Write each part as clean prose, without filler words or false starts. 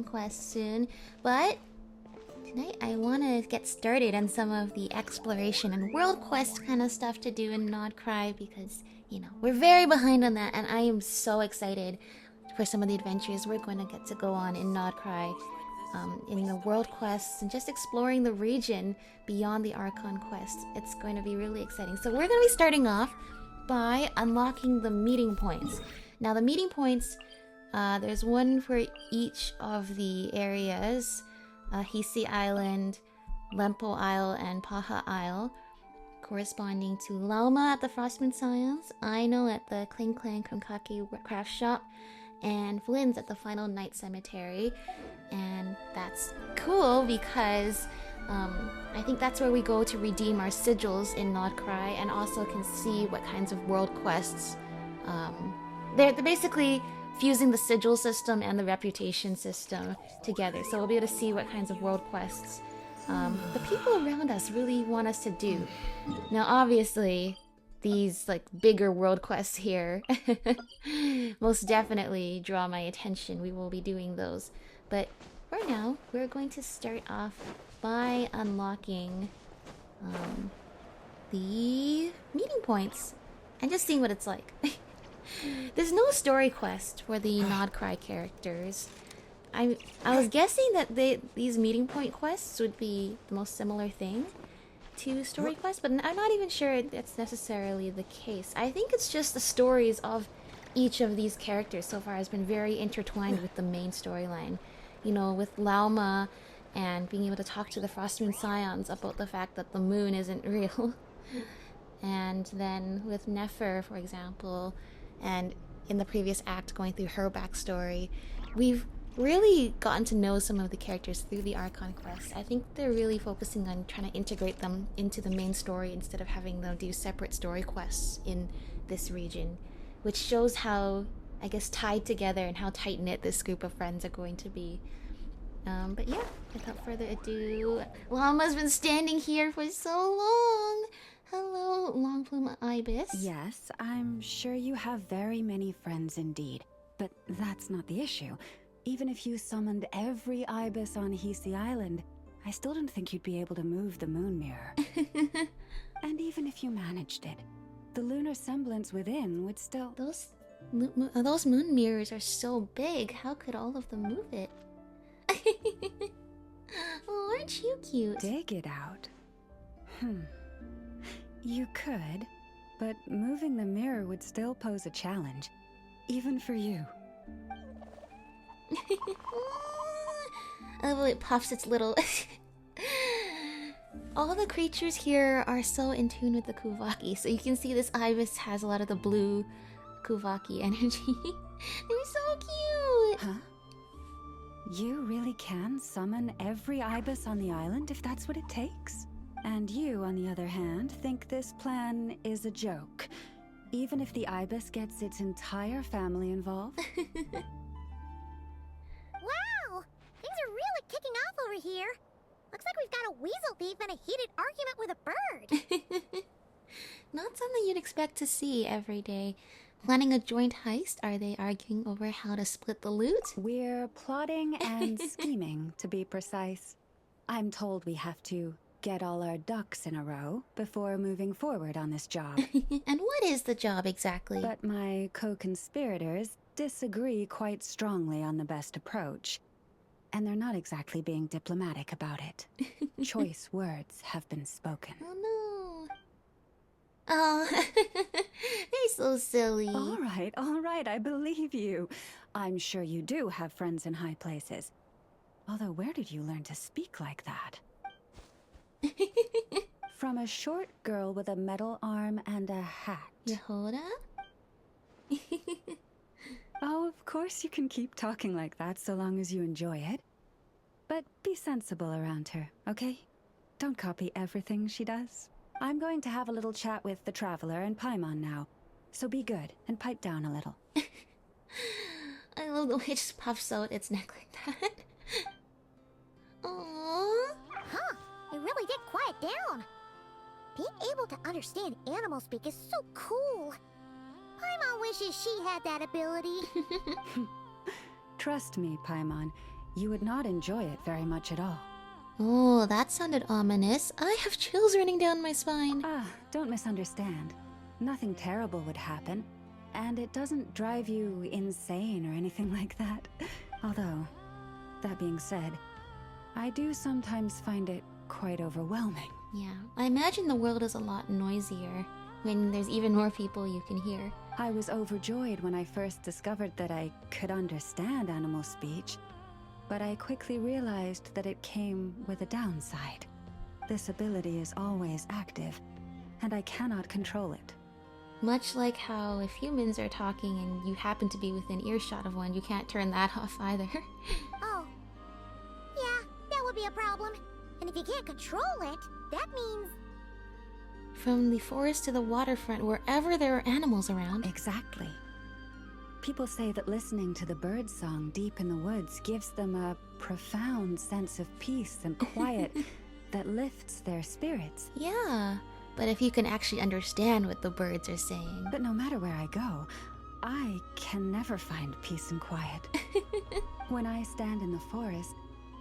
quest soon, but tonight I want to get started on some of the exploration and world quest kind of stuff to do in Nod-Krai because, you know, we're very behind on that, and I am so excited for some of the adventures we're going to get to go on in Nod-Krai, in the world quests and just exploring the region beyond the Archon quest. It's going to be really exciting. So we're going to be starting off by unlocking the meeting points. Now the meeting points, there's one for each of the areas. Hisi Island, Lempo Isle, and Paha Isle, corresponding to Lauma at the Frostmoon Science, Aino at the Clink-Clank Krumkake Craftshop, and Flins at the Final Night Cemetery. And that's cool because I think that's where we go to redeem our sigils in Nod-Krai, and also can see what kinds of world quests. They're basically fusing the sigil system and the reputation system together, so we'll be able to see what kinds of world quests the people around us really want us to do. Now obviously these like bigger world quests here most definitely draw my attention. We will be doing those, but for now we're going to start off by unlocking the meeting points and just seeing what it's like. There's no story quest for the Nod-Krai characters. I was guessing that these meeting point quests would be the most similar thing to story quests, but I'm not even sure that's necessarily the case. I think it's just the stories of each of these characters so far has been very intertwined with the main storyline. You know, with Lauma and being able to talk to the Frostmoon Scions about the fact that the moon isn't real. And then with Nefer, for example, and in the previous act going through her backstory, we've really gotten to know some of the characters through the Archon quest. I think they're really focusing on trying to integrate them into the main story instead of having them do separate story quests in this region, which shows how, I guess, tied together and how tight-knit this group of friends are going to be. But yeah, without further ado, Llama's been standing here for so long. Hello, Long Plume Ibis. Yes, I'm sure you have very many friends indeed, but that's not the issue. Even if you summoned every ibis on Hisi Island, I still don't think you'd be able to move the moon mirror. And even if you managed it, the lunar semblance within would still... Those moon mirrors are so big, how could all of them move it? Oh, aren't you cute? Dig it out. You could, but moving the mirror would still pose a challenge, even for you. Oh, it puffs its little... All the creatures here are so in tune with the Kuvaki, so you can see this ibis has a lot of the blue Kuvaki energy. They're so cute! Huh? You really can summon every ibis on the island if that's what it takes? And you, on the other hand, think this plan is a joke, even if the ibis gets its entire family involved? Wow! Things are really kicking off over here. Looks like we've got a weasel thief and a heated argument with a bird. Not something you'd expect to see every day. Planning a joint heist? Are they arguing over how to split the loot? We're plotting and scheming, to be precise. I'm told we have to get all our ducks in a row before moving forward on this job. And what is the job exactly? But my co-conspirators disagree quite strongly on the best approach. And they're not exactly being diplomatic about it. Choice words have been spoken. Oh no. Oh, they're so silly. All right, I believe you. I'm sure you do have friends in high places. Although, where did you learn to speak like that? From a short girl with a metal arm and a hat. Yehoda? Oh, of course you can keep talking like that so long as you enjoy it. But be sensible around her, okay? Don't copy everything she does. I'm going to have a little chat with the Traveler and Paimon now. So be good and pipe down a little. I love the way it just puffs out its neck like that. Aww. Huh, it really did quiet down. Being able to understand animal speak is so cool. Paimon wishes she had that ability. Trust me, Paimon. you would not enjoy it very much at all. Oh, that sounded ominous. I have chills running down my spine. Don't misunderstand. Nothing terrible would happen, and it doesn't drive you insane or anything like that. Although, that being said, I do sometimes find it quite overwhelming. Yeah, I imagine the world is a lot noisier when there's even more people you can hear. I was overjoyed when I first discovered that I could understand animal speech, but I quickly realized that it came with a downside. This ability is always active, and I cannot control it. Much like how if humans are talking and you happen to be within earshot of one, you can't turn that off either. Oh. Yeah, that would be a problem. And if you can't control it, that means... From the forest to the waterfront, wherever there are animals around. Exactly. People say that listening to the bird song deep in the woods gives them a profound sense of peace and quiet that lifts their spirits. Yeah, but if you can actually understand what the birds are saying. But no matter where I go, I can never find peace and quiet. When I stand in the forest,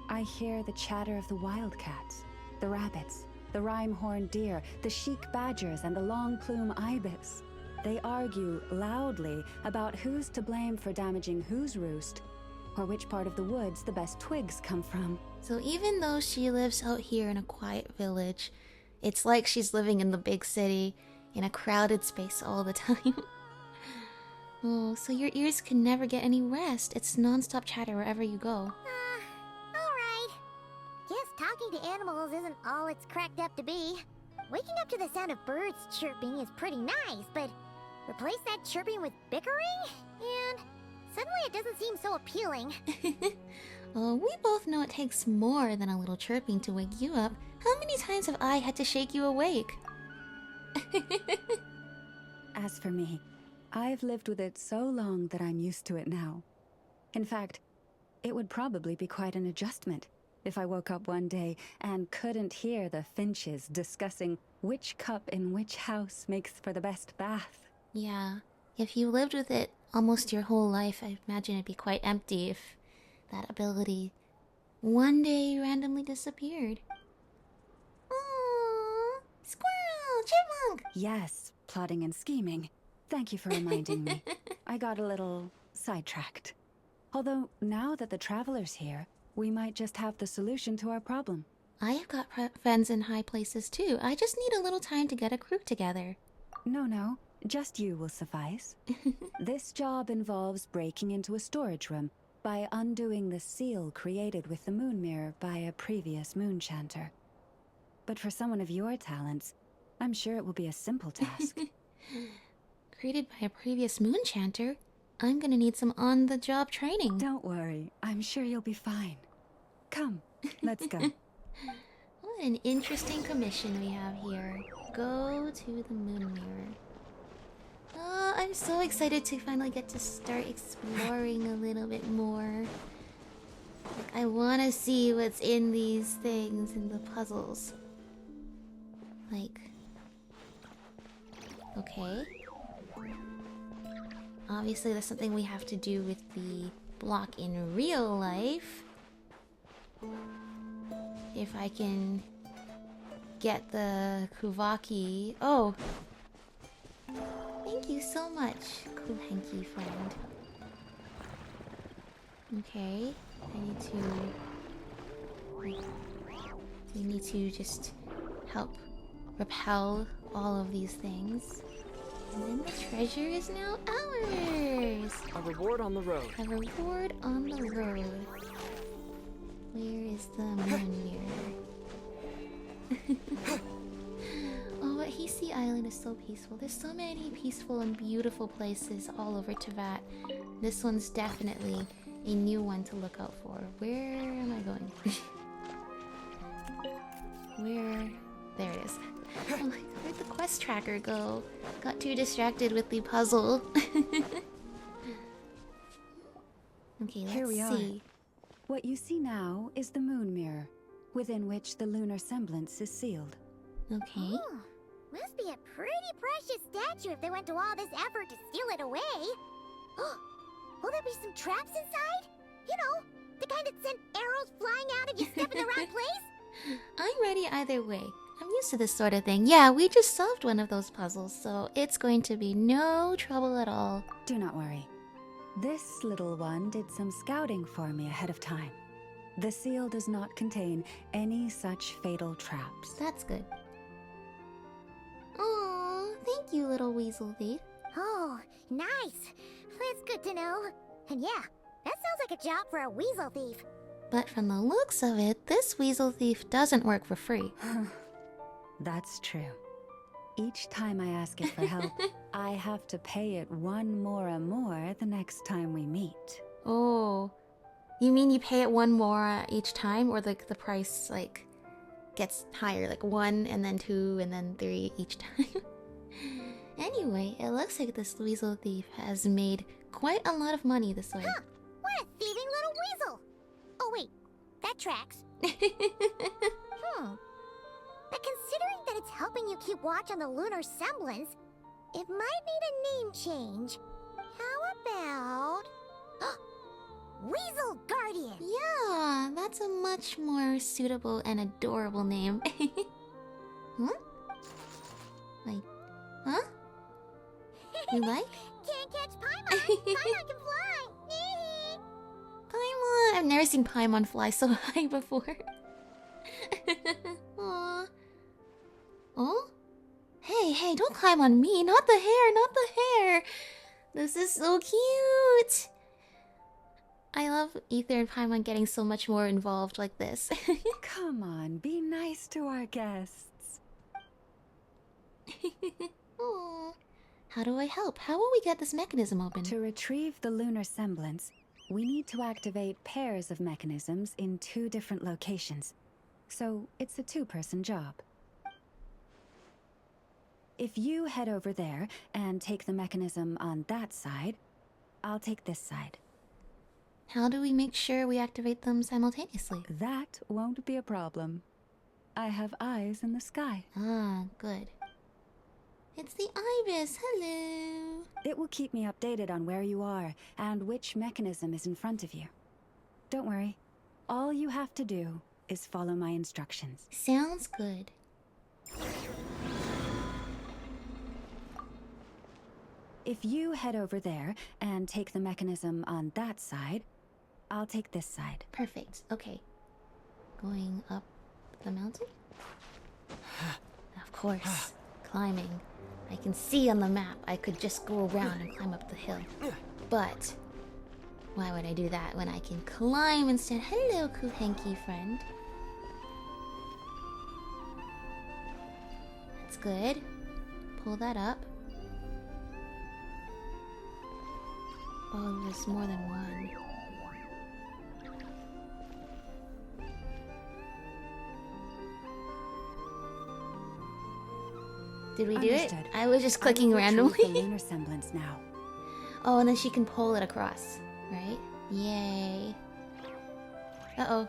I hear the chatter of the wildcats, the rabbits, the rhyme-horned deer, the chic badgers, and the long-plume ibis. They argue loudly about who's to blame for damaging whose roost, or which part of the woods the best twigs come from. So even though she lives out here in a quiet village, it's like she's living in the big city, in a crowded space all the time. Oh, so your ears can never get any rest. It's non-stop chatter wherever you go. Alright. Guess talking to animals isn't all it's cracked up to be. Waking up to the sound of birds chirping is pretty nice, but replace that chirping with bickering? And suddenly it doesn't seem so appealing. Oh, we both know it takes more than a little chirping to wake you up. How many times have I had to shake you awake? As for me, I've lived with it so long that I'm used to it now. In fact, it would probably be quite an adjustment if I woke up one day and couldn't hear the finches discussing which cup in which house makes for the best bath. Yeah, if you lived with it almost your whole life, I imagine it'd be quite empty if that ability one day randomly disappeared. Aww, squirrel, chipmunk! Yes, plotting and scheming. Thank you for reminding me. I got a little sidetracked. Although, now that the traveler's here, we might just have the solution to our problem. I have got friends in high places too. I just need a little time to get a group together. No, just you will suffice. This job involves breaking into a storage room by undoing the seal created with the moon mirror by a previous moon chanter. But for someone of your talents, I'm sure it will be a simple task. Created by a previous moon chanter? I'm gonna need some on-the-job training. Don't worry, I'm sure you'll be fine. Come, let's go. What an interesting commission we have here. Go to the moon mirror. Oh, I'm so excited to finally get to start exploring a little bit more. Like, I want to see what's in these things, in the puzzles. Like... Okay. Obviously, that's something we have to do with the block in real life. If I can get the Kuvaki. Oh! Thank you so much, Kuhanky friend. Okay, we need to just help repel all of these things. And then the treasure is now ours! A reward on the road. A reward on the road. Where is the moon mirror? Oh, but Hisi Island is so peaceful. There's so many peaceful and beautiful places all over Teyvat. This one's definitely a new one to look out for. Where am I going? Where? There it is. I'm like, where'd the quest tracker go? Got too distracted with the puzzle. Okay, let's Here we see. are. What you see now is the moon mirror, within which the lunar semblance is sealed. Okay. Oh, must be a pretty precious statue if they went to all this effort to steal it away. Will there be some traps inside? You know, The kind that sent arrows flying out if you step in the wrong place? I'm ready either way. I'm used to this sort of thing. Yeah, we just solved one of those puzzles, so it's going to be no trouble at all. Do not worry. This little one did some scouting for me ahead of time. The seal does not contain any such fatal traps. That's good. Aw, thank you, little weasel thief. Oh, nice. That's good to know. And yeah, that sounds like a job for a weasel thief. But from the looks of it, this weasel thief doesn't work for free. That's true. Each time I ask it for help, I have to pay it one more the next time we meet. Oh, you mean you pay it one more each time, or like the price like gets higher, like 1 and then 2 and then 3 each time? Anyway, it looks like this weasel thief has made quite a lot of money this way. Huh, what a thieving little weasel. Oh wait, that tracks. But considering that it's helping you keep watch on the lunar semblance, it might need a name change. How about... Weasel Guardian! Yeah, that's a much more suitable and adorable name. Huh? Like, huh? You like? Can't catch Paimon! Paimon can fly! Paimon! I've never seen Paimon fly so high before. Aww. Oh? Hey, don't climb on me! Not the hair, not the hair! This is so cute! I love Ether and Paimon getting so much more involved like this. Come on, be nice to our guests. Aww. How do I help? How will we get this mechanism open? To retrieve the lunar semblance, we need to activate pairs of mechanisms in 2 different locations. So it's a 2-person job. If you head over there and take the mechanism on that side, I'll take this side. How do we make sure we activate them simultaneously? That won't be a problem. I have eyes in the sky. Ah, good. It's the ibis. Hello. It will keep me updated on where you are and which mechanism is in front of you. Don't worry. All you have to do is follow my instructions. Sounds good. If you head over there and take the mechanism on that side, I'll take this side. Perfect. Okay. Going up the mountain? Of course. Climbing. I can see on the map I could just go around and climb up the hill. But why would I do that when I can climb instead? Hello, Kuhenki friend. That's good. Pull that up. Oh, there's more than one. Did we do Understood. it? I was just clicking I will retrieve randomly. the lunar semblance now. Oh, and then she can pull it across, right? Yay. Uh-oh.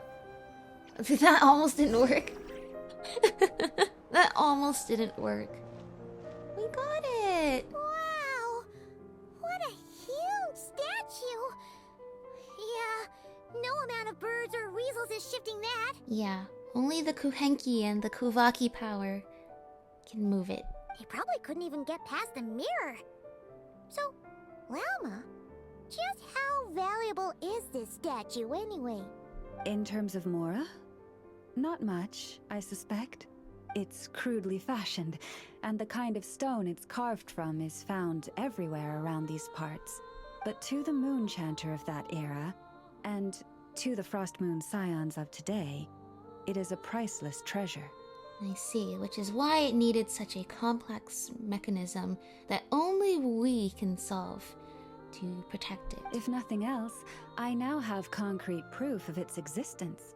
That almost didn't work. That almost didn't work. We got it! Wow! What a huge statue! Yeah, no amount of birds or weasels is shifting that. Yeah, only the Kuhenki and the Kuvaki power can move it. They probably couldn't even get past the mirror. So, Lauma, just how valuable is this statue anyway? In terms of Mora? Not much, I suspect. It's crudely fashioned, and the kind of stone it's carved from is found everywhere around these parts. But to the moon chanter of that era, and to the Frostmoon scions of today, it is a priceless treasure. I see, which is why it needed such a complex mechanism that only we can solve to protect it. If nothing else, I now have concrete proof of its existence.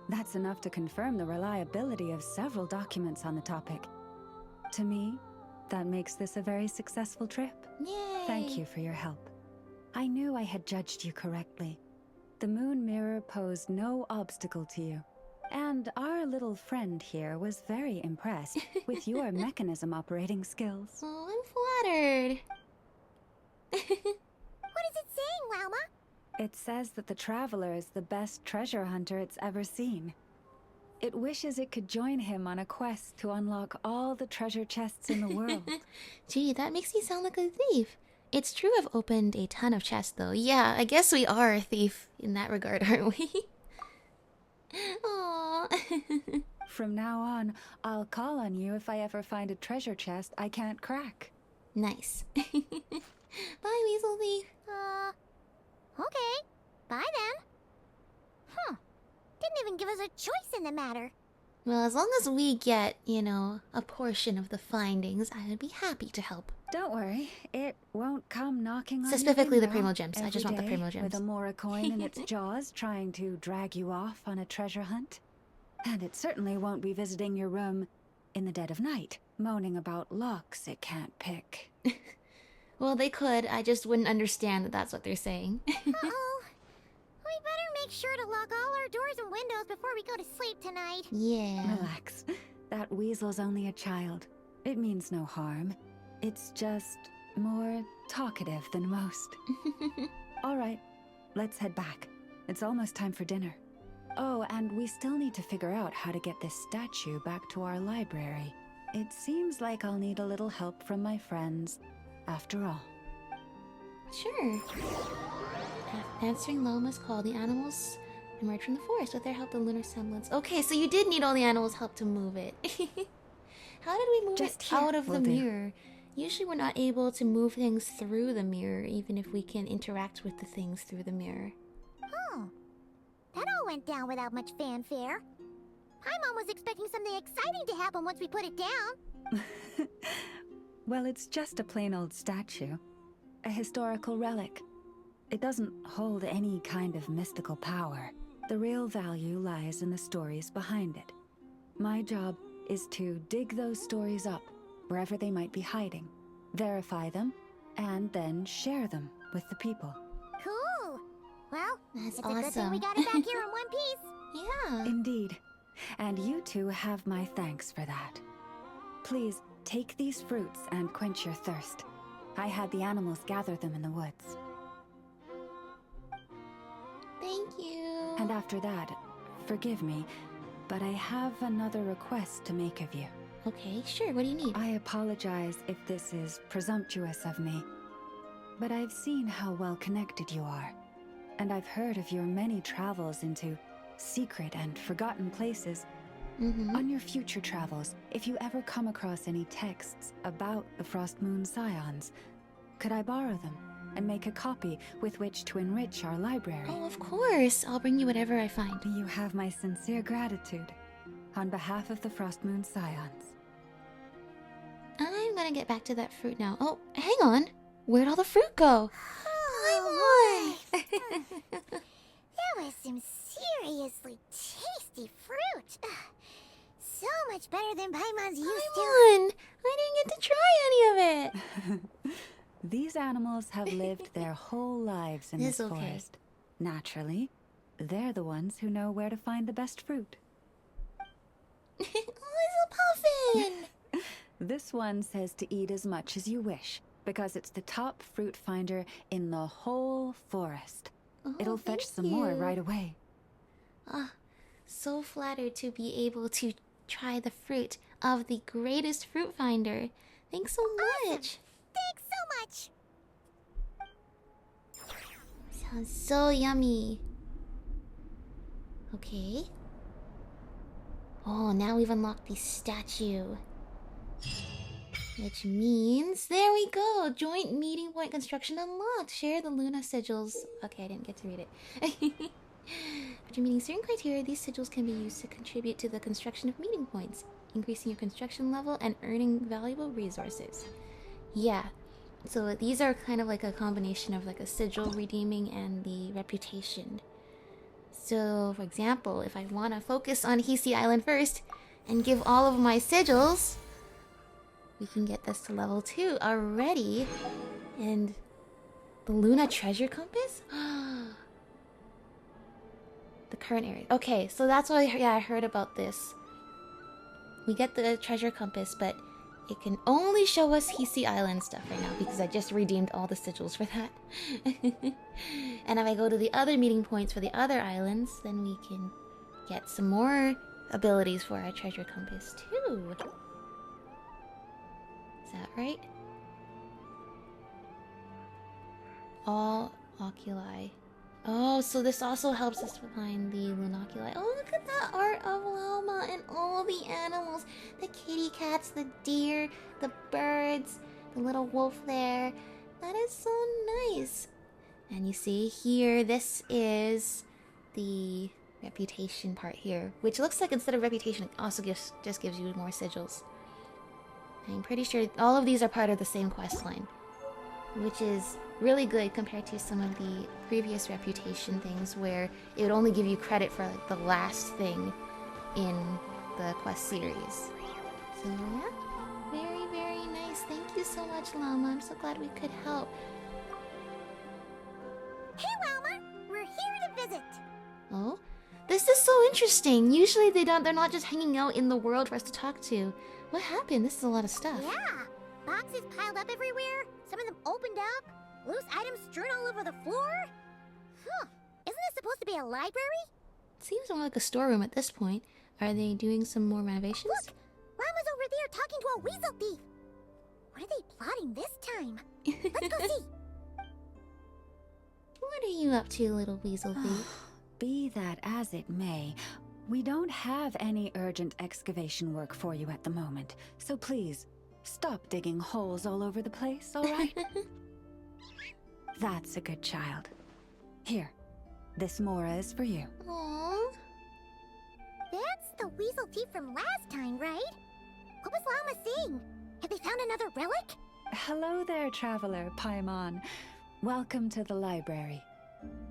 That's enough to confirm the reliability of several documents on the topic. To me, that makes this a very successful trip. Yay! Thank you for your help. I knew I had judged you correctly. The moon mirror posed no obstacle to you. And our little friend here was very impressed with your mechanism operating skills. Oh, I'm flattered. What is it saying, Lauma? It says that the traveler is the best treasure hunter it's ever seen. It wishes it could join him on a quest to unlock all the treasure chests in the world. Gee, that makes me sound like a thief. It's true I've opened a ton of chests, though. Yeah, I guess we are a thief in that regard, aren't we? Aww. From now on, I'll call on you if I ever find a treasure chest I can't crack. Nice. Bye, Weasel Thief. Okay. Bye then. Huh. Didn't even give us a choice in the matter. Well, as long as we get, you know, a portion of the findings, I would be happy to help. Don't worry, it won't come knocking on Specifically your the window Primo Gems. I just want the every Primo day Gems. with a Mora coin in its jaws trying to drag you off on a treasure hunt. And it certainly won't be visiting your room in the dead of night, moaning about locks it can't pick. Well, they could. I just wouldn't understand that that's what they're saying. Uh-oh. We better make sure to lock all our doors and windows before we go to sleep tonight. Yeah. Relax. That weasel's only a child. It means no harm. It's just more talkative than most. All right, let's head back. It's almost time for dinner. Oh, and we still need to figure out how to get this statue back to our library. It seems like I'll need a little help from my friends, after all. Sure. Answering Lauma's call, the animals emerge from the forest with their help, the lunar semblance. Okay, so you did need all the animals' help to move it. How did we move Just it here out of will the do. mirror? Usually we're not able to move things through the mirror, even if we can interact with the things through the mirror. Oh. That all went down without much fanfare. Paimon was expecting something exciting to happen once we put it down. Well, it's just a plain old statue. A historical relic. It doesn't hold any kind of mystical power. The real value lies in the stories behind it. My job is to dig those stories up, wherever they might be hiding, verify them, and then share them with the people. Cool. Well, That's it's a good thing we awesome. got it back here in one piece. Yeah. Indeed. And you two have my thanks for that. Please, take these fruits and quench your thirst. I had the animals gather them in the woods. Thank you. And after that, forgive me, but I have another request to make of you. Okay, sure. What do you need? I apologize if this is presumptuous of me, but I've seen how well connected you are, and I've heard of your many travels into secret and forgotten places. On your future travels, if you ever come across any texts about the Frostmoon Scions, could I borrow them and make a copy with which to enrich our library? Oh, of course. I'll bring you whatever I find. You have my sincere gratitude on behalf of the Frostmoon Scions. I'm gonna get back to that fruit now. Oh, hang on. Where'd all the fruit go? Oh, Paimon! that was some seriously tasty fruit. So much better than Paimon's used to. Paimon! I didn't get to try any of it. These animals have lived their whole lives in It's this okay. forest. Naturally, they're the ones who know where to find the best fruit. Oh, it's a puffin! This one says to eat as much as you wish, because it's the top fruit finder in the whole forest. Oh, It'll fetch thank some more you. right away. Ah, so flattered to be able to try the fruit of the greatest fruit finder. Thanks so much. Thanks so much. Sounds so yummy. Okay. Oh, now we've unlocked the statue. Which means, there we go! Joint meeting point construction unlocked! Share the Luna sigils. Okay, I didn't get to read it. After meeting certain criteria, these sigils can be used to contribute to the construction of meeting points, increasing your construction level and earning valuable resources. Yeah, so these are kind of like a combination of like a sigil redeeming and the reputation. So, for example, if I want to focus on Hisi Island first and give all of my sigils, we can get this to level 2 already. And the Luna treasure compass? The current area. Okay, so that's why I heard about this. We get the treasure compass, but it can only show us Hisi Island stuff right now because I just redeemed all the sigils for that. And if I go to the other meeting points for the other islands, then we can get some more abilities for our treasure compass too. Is that right? All oculi. Oh, so this also helps us find the Lunoculi. Oh, look at that art of Lauma and all the animals. The kitty cats, the deer, the birds, the little wolf there. That is so nice. And you see here, this is the reputation part here, which looks like instead of reputation, it also just gives you more sigils. I'm pretty sure all of these are part of the same quest line, which is really good compared to some of the previous reputation things where it would only give you credit for like the last thing in the quest series. So yeah, very, very nice. Thank you so much, Lauma. I'm so glad we could help. Hey, Lauma! We're here to visit! Oh? This is so interesting. Usually they're not just hanging out in the world for us to talk to. What happened? This is a lot of stuff. Yeah! Boxes piled up everywhere, some of them opened up, loose items strewn all over the floor. Huh. Isn't this supposed to be a library? It seems more like a storeroom at this point. Are they doing some more renovations? Look! Llama's over there talking to a weasel thief! What are they plotting this time? Let's go see! What are you up to, little weasel thief? Be that as it may, we don't have any urgent excavation work for you at the moment, so please, stop digging holes all over the place, all right? That's a good child. Here, this Mora is for you. Aww. That's the weasel thief from last time, right? What was Lauma saying? Have they found another relic? Hello there, traveler, Paimon. Welcome to the library.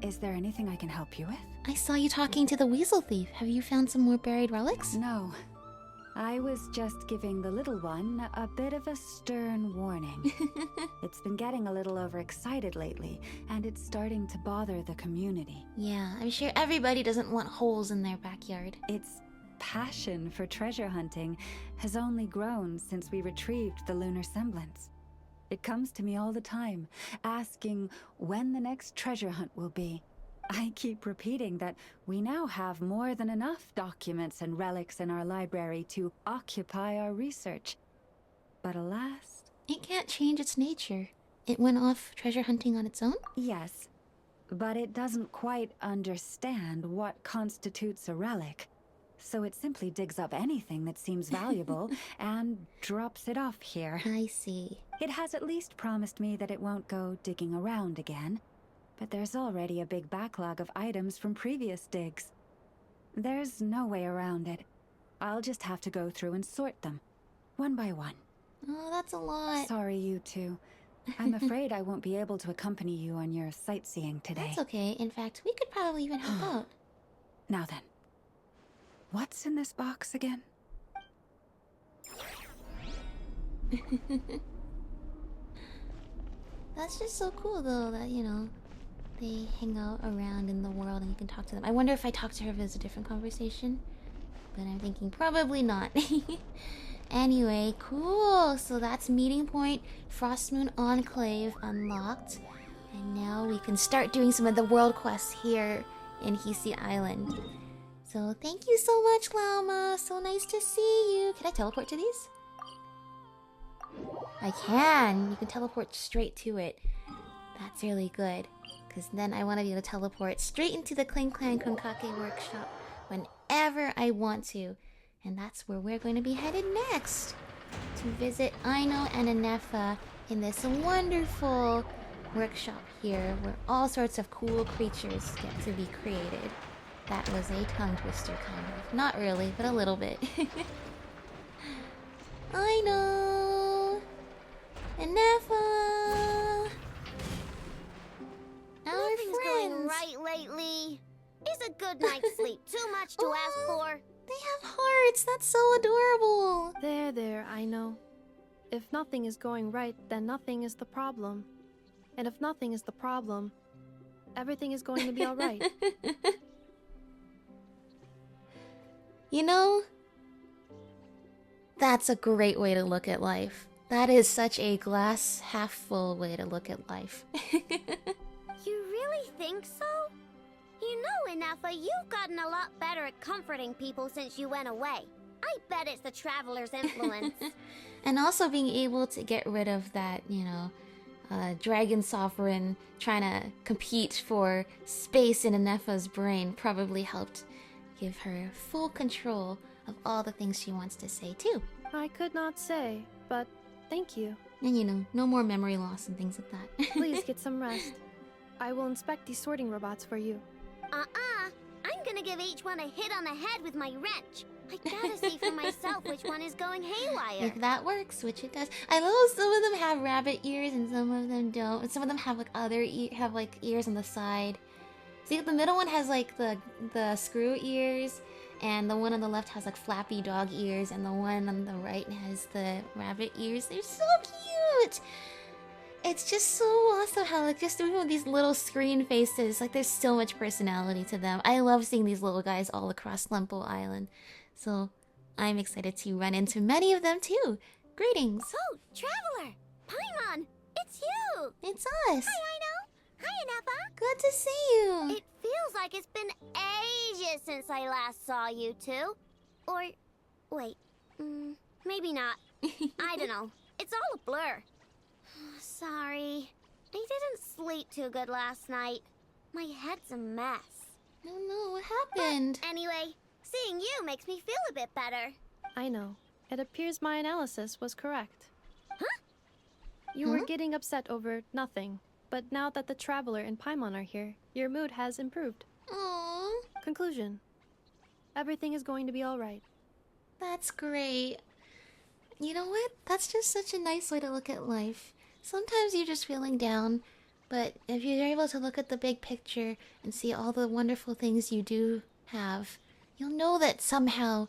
Is there anything I can help you with? I saw you talking to the weasel thief. Have you found some more buried relics? No. I was just giving the little one a bit of a stern warning. It's been getting a little overexcited lately, and it's starting to bother the community. Yeah, I'm sure everybody doesn't want holes in their backyard. Its passion for treasure hunting has only grown since we retrieved the lunar semblance. It comes to me all the time, asking when the next treasure hunt will be. I keep repeating that we now have more than enough documents and relics in our library to occupy our research. But alas... It can't change its nature. It went off treasure hunting on its own? Yes, but it doesn't quite understand what constitutes a relic. So it simply digs up anything that seems valuable and drops it off here. I see. It has at least promised me that it won't go digging around again. But there's already a big backlog of items from previous digs. There's no way around it. I'll just have to go through and sort them, one by one. Oh, that's a lot. Sorry, you two. I'm afraid I won't be able to accompany you on your sightseeing today. That's okay. In fact, we could probably even help out. Now then, what's in this box again? That's just so cool, though, that, you know, they hang out around in the world and you can talk to them. I wonder if I talk to her if it's a different conversation. But I'm thinking probably not. Anyway, cool. So that's meeting point Frostmoon Enclave unlocked. And now we can start doing some of the world quests here in Hisi Island. So thank you so much, Lauma. So nice to see you. Can I teleport to these? I can. You can teleport straight to it. That's really good. Because then I want to be able to teleport straight into the Clink-Clank Krumkake workshop whenever I want to. And that's where we're going to be headed next. To visit Aino and Ineffa in this wonderful workshop here where all sorts of cool creatures get to be created. That was a tongue twister, kind of. Not really, but a little bit. Aino! Ineffa! Our Nothing's friends! going right lately. Is a good night's sleep too much to ask for? They have hearts! That's so adorable! There, I know. If nothing is going right, then nothing is the problem. And if nothing is the problem, everything is going to be alright. You know, That's a great way to look at life. That is such a glass half full way to look at life. You really think so? You know, Ineffa, you've gotten a lot better at comforting people since you went away. I bet it's the Traveler's influence. And also being able to get rid of that, Dragon Sovereign trying to compete for space in Ineffa's brain probably helped give her full control of all the things she wants to say, too. I could not say, but thank you. And no more memory loss and things like that. Please get some rest. I will inspect these sorting robots for you. I'm gonna give each one a hit on the head with my wrench. I gotta see for myself which one is going haywire. If that works, which it does. I love some of them have rabbit ears and some of them don't. And some of them have ears on the side. See, the middle one has like the screw ears, and the one on the left has like flappy dog ears, and the one on the right has the rabbit ears. They're so cute. It's just so awesome how like just even with these little screen faces, like there's so much personality to them. I love seeing these little guys all across Lempo Island. So I'm excited to run into many of them too. Greetings. Oh, Traveler! Paimon! It's you! It's us. Hi, Aino! Hi, Ineffa! Good to see you. It feels like it's been ages since I last saw you two. Or, wait, maybe not. I don't know. It's all a blur. Sorry. I didn't sleep too good last night. My head's a mess. No, what happened? But anyway, seeing you makes me feel a bit better. I know. It appears my analysis was correct. Huh? You were getting upset over nothing, but now that the Traveler and Paimon are here, your mood has improved. Aww. Conclusion. Everything is going to be alright. That's great. You know what? That's just such a nice way to look at life. Sometimes you're just feeling down, but if you're able to look at the big picture and see all the wonderful things you do have, you'll know that somehow,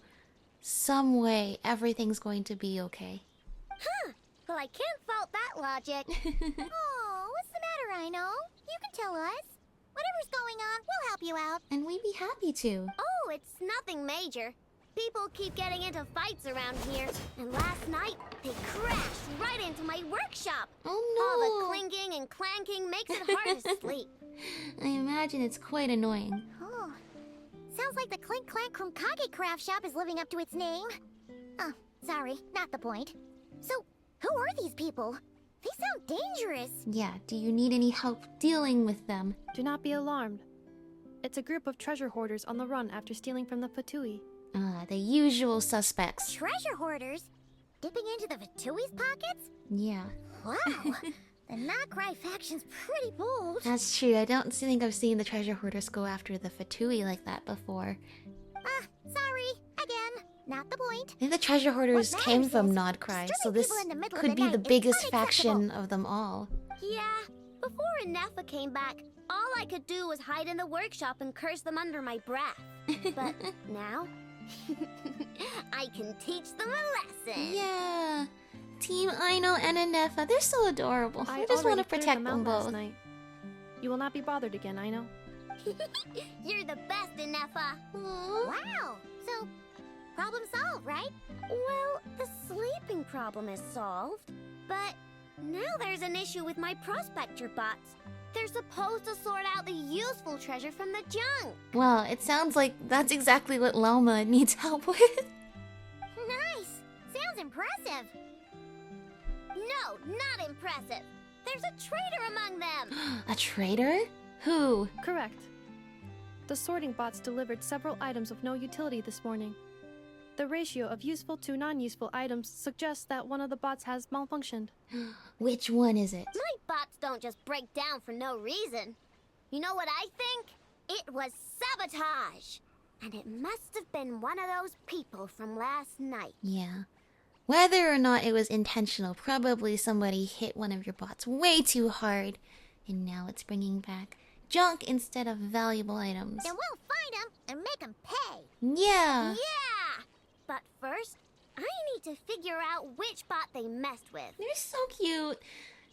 some way, everything's going to be okay. Huh. Well, I can't fault that logic. Oh, what's the matter, Aino? You can tell us. Whatever's going on, we'll help you out. And we'd be happy to. Oh, it's nothing major. People keep getting into fights around here, and last night they crashed right into my workshop. Oh no! All the clinking and clanking makes it hard to sleep. I imagine it's quite annoying. Oh, sounds like the Clink-Clank Krumkake Craftshop is living up to its name. Oh, sorry, not the point. So, who are these people? They sound dangerous. Yeah, do you need any help dealing with them? Do not be alarmed. It's a group of treasure hoarders on the run after stealing from the Fatui. The usual suspects. Treasure hoarders? Dipping into the Vatui's pockets? Yeah. Wow, the Nod-Krai faction's pretty bold. That's true. I don't think I've seen the treasure hoarders go after the Fatui like that before. Sorry, again, not the point. I think the treasure hoarders What came matters from is Nod-Krai, so disturbing this people in the middle of could the be the night is biggest unacceptable. faction of them all. Yeah, before Ineffa came back, all I could do was hide in the workshop and curse them under my breath. But now, I can teach them a lesson. Yeah. Team Aino and Ineffa, they're so adorable. I just want to already cleared protect them out last both. night. You will not be bothered again, I know. You're the best, Ineffa. Aww. Wow, so problem solved, right? Well, the sleeping problem is solved, but now there's an issue with my prospector bots. They're supposed to sort out the useful treasure from the junk. Well, it sounds like that's exactly what Lauma needs help with. Nice. Sounds impressive. No, not impressive. There's a traitor among them. A traitor? Who? Correct. The sorting bots delivered several items of no utility this morning. The ratio of useful to non-useful items suggests that one of the bots has malfunctioned. Which one is it? My bots don't just break down for no reason. You know what I think? It was sabotage. And it must have been one of those people from last night. Yeah. Whether or not it was intentional, probably somebody hit one of your bots way too hard, and now it's bringing back junk instead of valuable items. Then we'll find them and make them pay. Yeah. Yeah! But first, I need to figure out which bot they messed with. They're so cute.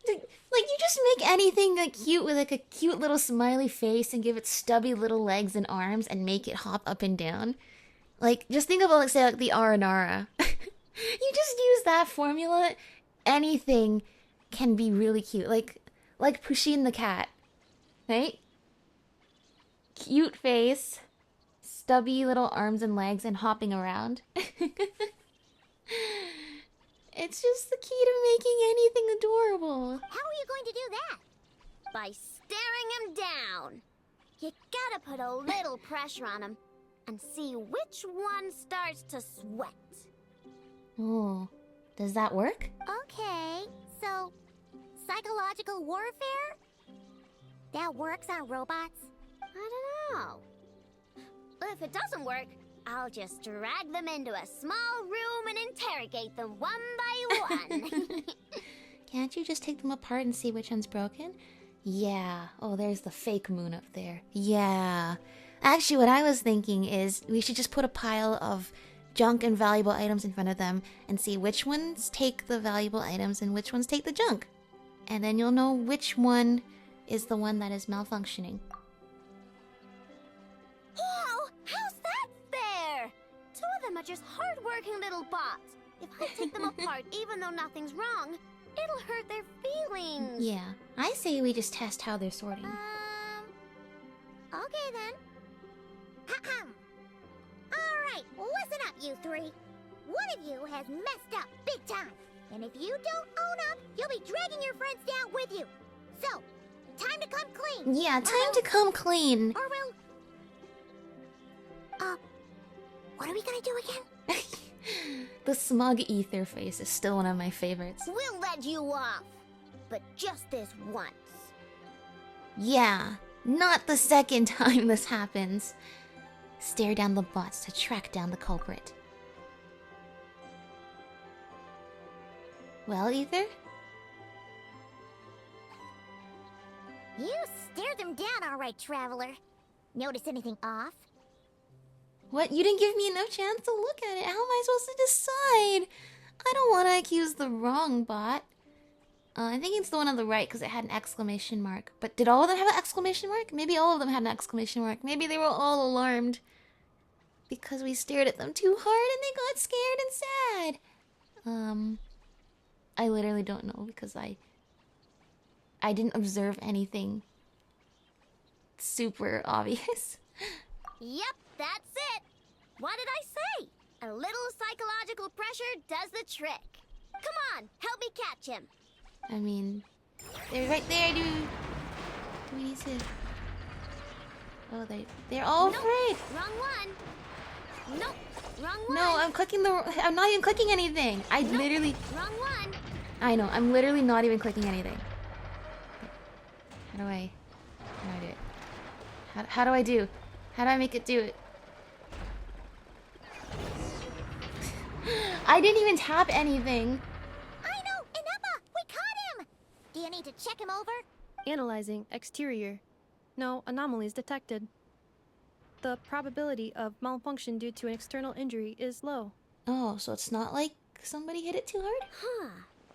Like, you just make anything like cute with like a cute little smiley face and give it stubby little legs and arms and make it hop up and down. Like, just think about, like, say, like the Aranara. You just use that formula, anything can be really cute. Like Pusheen the cat, right? Cute face, stubby little arms and legs, and hopping around. It's just the key to making anything adorable. How are you going to do that? By staring him down. You gotta put a little pressure on him and see which one starts to sweat. Oh, does that work? Okay, so psychological warfare? That works on robots? I don't know. If it doesn't work, I'll just drag them into a small room and interrogate them one by one. Can't you just take them apart and see which one's broken? Yeah. Oh, there's the fake moon up there. Yeah. Actually, what I was thinking is we should just put a pile of junk and valuable items in front of them and see which ones take the valuable items and which ones take the junk. And then you'll know which one is the one that is malfunctioning. Whoa! How's that fair? Two of them are just hard-working little bots. If I take them apart even though nothing's wrong, it'll hurt their feelings. Yeah. I say we just test how they're sorting. Okay then. Ahem. Alright, listen up, you three. One of you has messed up big time. And if you don't own up, you'll be dragging your friends down with you. So, time to come clean. Yeah, time to come clean. Or we'll... what are we gonna do again? The smug ether face is still one of my favorites. We'll let you off. But just this once. Yeah, not the second time this happens. Stare down the bots to track down the culprit. Well, Ether? You stared them down all right, Traveler. Notice anything off? What? You didn't give me enough chance to look at it. How am I supposed to decide? I don't want to accuse the wrong bot. I think it's the one on the right because it had an exclamation mark. But did all of them have an exclamation mark? Maybe all of them had an exclamation mark. Maybe they were all alarmed because we stared at them too hard and they got scared and sad. I literally don't know because I didn't observe anything super obvious. Yep, that's it. What did I say? A little psychological pressure does the trick. Come on, help me catch him. I mean, they're right there, dude. Do we need to... Oh, they're all afraid. Wrong one. Nope, wrong one. No, I'm not even clicking anything. Literally... Wrong one. I know, I'm literally not even clicking anything. How do I do it? How do I do? How do I make it do it? I didn't even tap anything. Aino and Ineffa, we caught him. Do you need to check him over? Analyzing exterior. No anomalies detected. The probability of malfunction due to an external injury is low. Oh, so it's not like somebody hit it too hard? Huh.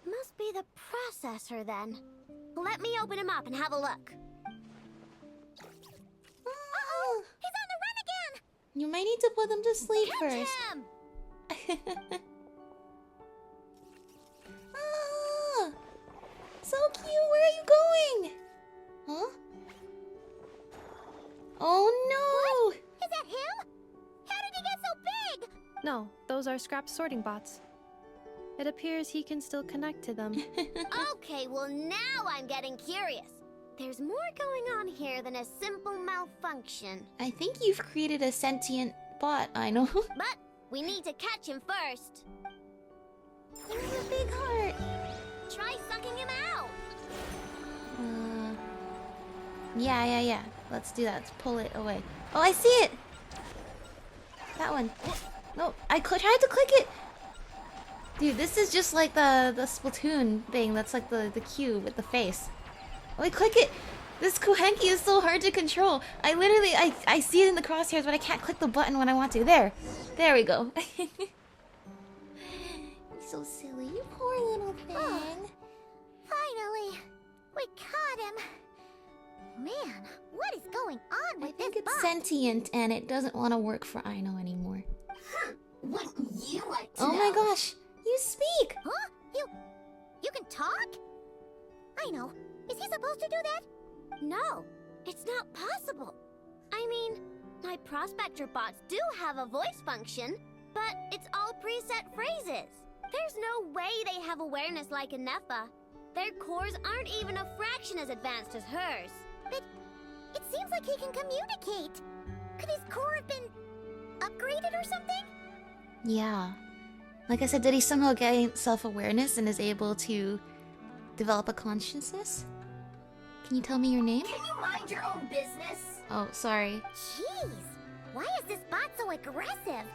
Must be the processor then. Let me open him up and have a look. Uh-oh! He's on the run again! You might need to put them to sleep Catch first. him! Ah, so cute. Where are you going? Huh? Oh no! Is that him? How did he get so big? No, those are scrap sorting bots. It appears he can still connect to them. Okay, well now I'm getting curious. There's more going on here than a simple malfunction. I think you've created a sentient bot, I know. But we need to catch him first. You have a big heart. Try sucking him out. Yeah. Let's do that. Let's pull it away. Oh, I see it. That one. No, I tried to click it. Dude, this is just like the Splatoon thing. That's like the cube with the face. Oh, I click it. This Kuhenki is so hard to control. I literally, I see it in the crosshairs, but I can't click the button when I want to. There we go. So silly, you poor little thing. Oh, finally, we caught him. Man, what is going on with I think this it's bot? sentient and it doesn't want to work for Aino anymore. What you like to Oh my know? gosh, You speak! Huh? You can talk? I know. Is he supposed to do that? No, it's not possible. I mean, my prospector bots do have a voice function, but it's all preset phrases. There's no way they have awareness like Ineffa. Their cores aren't even a fraction as advanced as hers. But it seems like he can communicate. Could his core have been upgraded or something? Yeah. Like I said, did he somehow gain self-awareness and is able to develop a consciousness? Can you tell me your name? Can you mind your own business? Oh, sorry. Jeez, why is this bot so aggressive?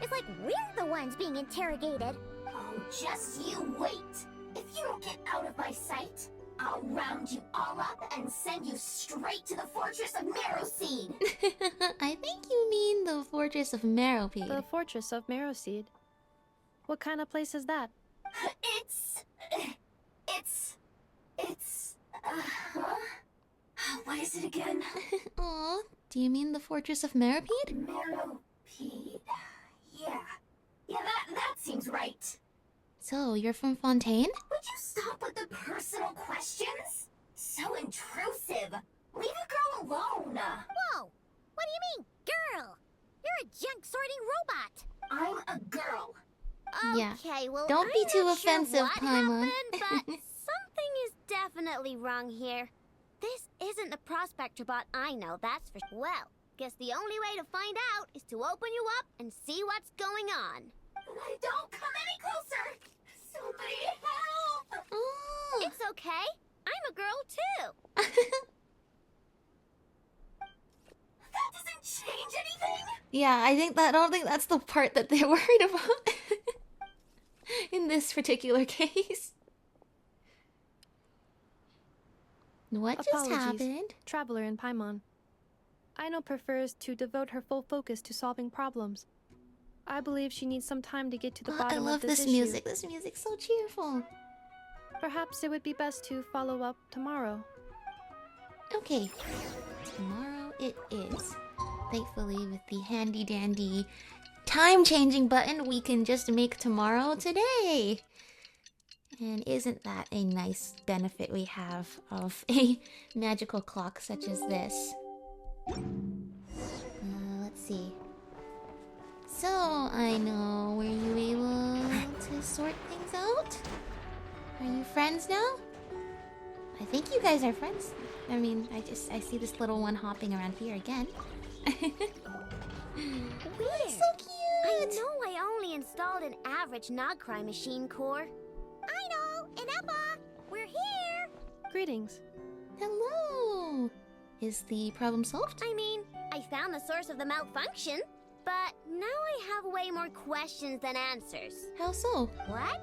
It's like we're the ones being interrogated. Oh, just you wait. If you don't get out of my sight, I'll round you all up and send you straight to the Fortress of Marrowseed. I think you mean the Fortress of Marrowpeed. The Fortress of Marrowseed. What kind of place is that? What is it again? Aw, do you mean the Fortress of Marrowpeed? Marrowpeed. Yeah, that seems right. So, you're from Fontaine? Would you stop with the personal questions? So intrusive. Leave a girl alone. Whoa! What do you mean, girl? You're a junk sorting robot. I'm a girl. Yeah. Okay, well, Don't be I'm too not sure offensive, what Paimon. happened, but something is definitely wrong here. This isn't the prospector bot I know, that's for sure. Well, guess the only way to find out is to open you up and see what's going on. Don't come any closer! Somebody help! Oh. It's okay. I'm a girl too. That doesn't change anything. Yeah, I don't think that's the part that they're worried about in this particular case. What just Apologies. happened? Traveler in Paimon. Aino prefers to devote her full focus to solving problems. I believe she needs some time to get to the I bottom love of this this issue. music. This music's so cheerful. Perhaps it would be best to follow up tomorrow. Okay, tomorrow it is. Thankfully, with the handy dandy time-changing button, we can just make tomorrow today. And isn't that a nice benefit we have of a magical clock such as this? Let's see. So, I know, were you able to sort things out? Are you friends now? I think you guys are friends. I mean, I see this little one hopping around here again. Weird. So cute! I know I only installed an average Nod-Krai machine core. Aino and Ineffa, we're here. Greetings. Hello! Is the problem solved? I mean, I found the source of the malfunction, but now I have way more questions than answers. How so? What?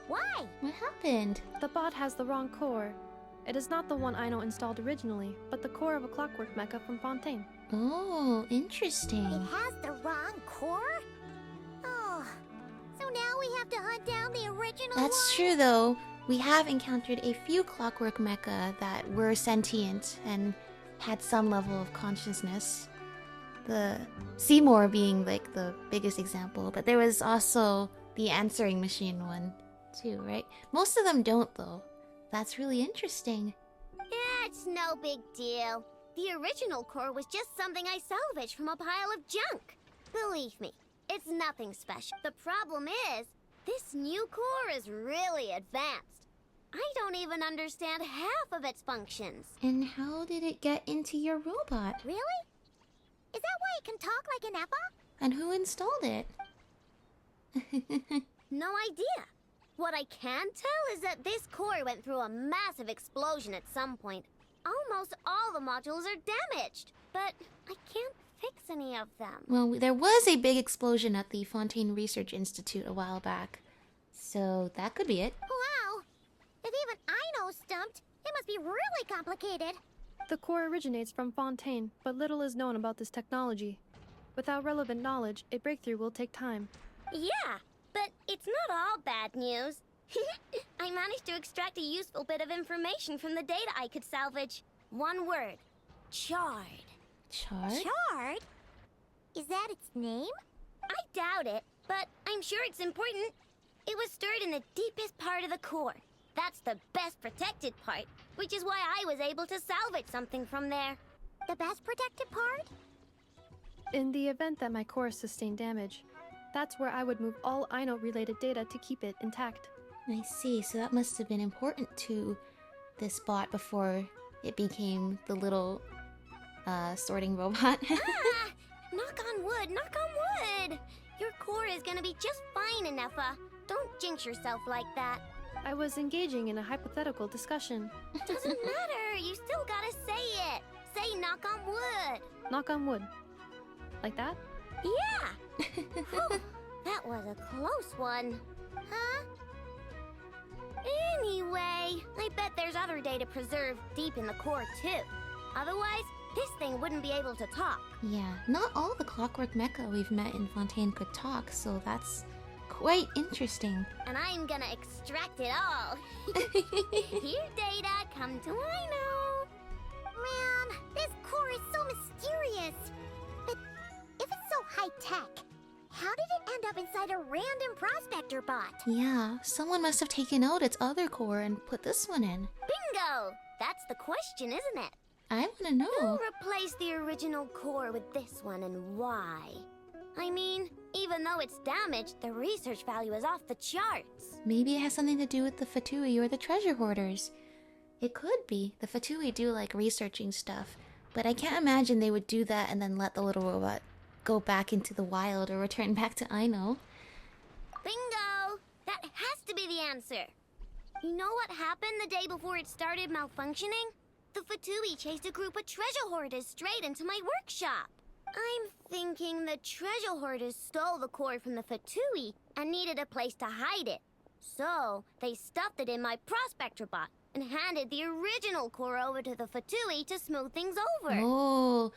Why? What happened? The bot has the wrong core. It is not the one Aino installed originally, but the core of a clockwork mecha from Fontaine. Oh, interesting. It has the wrong core? Oh, so now we have to hunt down the original That's one? true, though. We have encountered a few clockwork mecha that were sentient and had some level of consciousness. The Seymour being like the biggest example, but there was also the answering machine one too, right? Most of them don't, though. That's really interesting. Yeah, it's no big deal. The original core was just something I salvaged from a pile of junk. Believe me, it's nothing special. The problem is, this new core is really advanced. I don't even understand half of its functions. And how did it get into your robot? Really? Is that why it can talk like an Ineffa? And who installed it? No idea. What I can tell is that this core went through a massive explosion at some point. Almost all the modules are damaged, but I can't fix any of them. Well, there was a big explosion at the Fontaine Research Institute a while back. So that could be it. Wow. If even Aino's stumped, it must be really complicated. The core originates from Fontaine, but little is known about this technology. Without relevant knowledge, a breakthrough will take time. Yeah, but it's not all bad news. I managed to extract a useful bit of information from the data I could salvage. One word. Chard. Chard? Chard? Is that its name? I doubt it, but I'm sure it's important. It was stored in the deepest part of the core. That's the best protected part, which is why I was able to salvage something from there. The best protected part? In the event that my core sustained damage, that's where I would move all Aino-related data to keep it intact. I see, so that must have been important to this bot before it became the little sorting robot. Ah! Knock on wood, knock on wood! Your core is gonna be just fine, Ineffa. Don't jinx yourself like that. I was engaging in a hypothetical discussion. Doesn't matter, you still gotta say it. Say knock on wood. Knock on wood. Like that? Yeah! Whew, that was a close one. Huh? Anyway, I bet there's other data preserved deep in the core too. Otherwise, this thing wouldn't be able to talk. Yeah, not all the clockwork mecha we've met in Fontaine could talk, so that's quite interesting. And I'm gonna extract it all. Here, data, come to Aino. Man, this core is so mysterious. But if it's so high-tech, how did it end up inside a random prospector bot? Yeah, someone must have taken out its other core and put this one in. Bingo! That's the question, isn't it? I want to know. Who replaced the original core with this one and why? I mean, even though it's damaged, the research value is off the charts. Maybe it has something to do with the Fatui or the treasure hoarders. It could be. The Fatui do like researching stuff, but I can't imagine they would do that and then let the little robot go back into the wild or return back to Aino. Bingo! That has to be the answer. You know what happened the day before it started malfunctioning? The Fatui chased a group of treasure hoarders straight into my workshop. I'm thinking the treasure hoarders stole the core from the Fatui and needed a place to hide it. So, they stuffed it in my prospector bot and handed the original core over to the Fatui to smooth things over. Oh,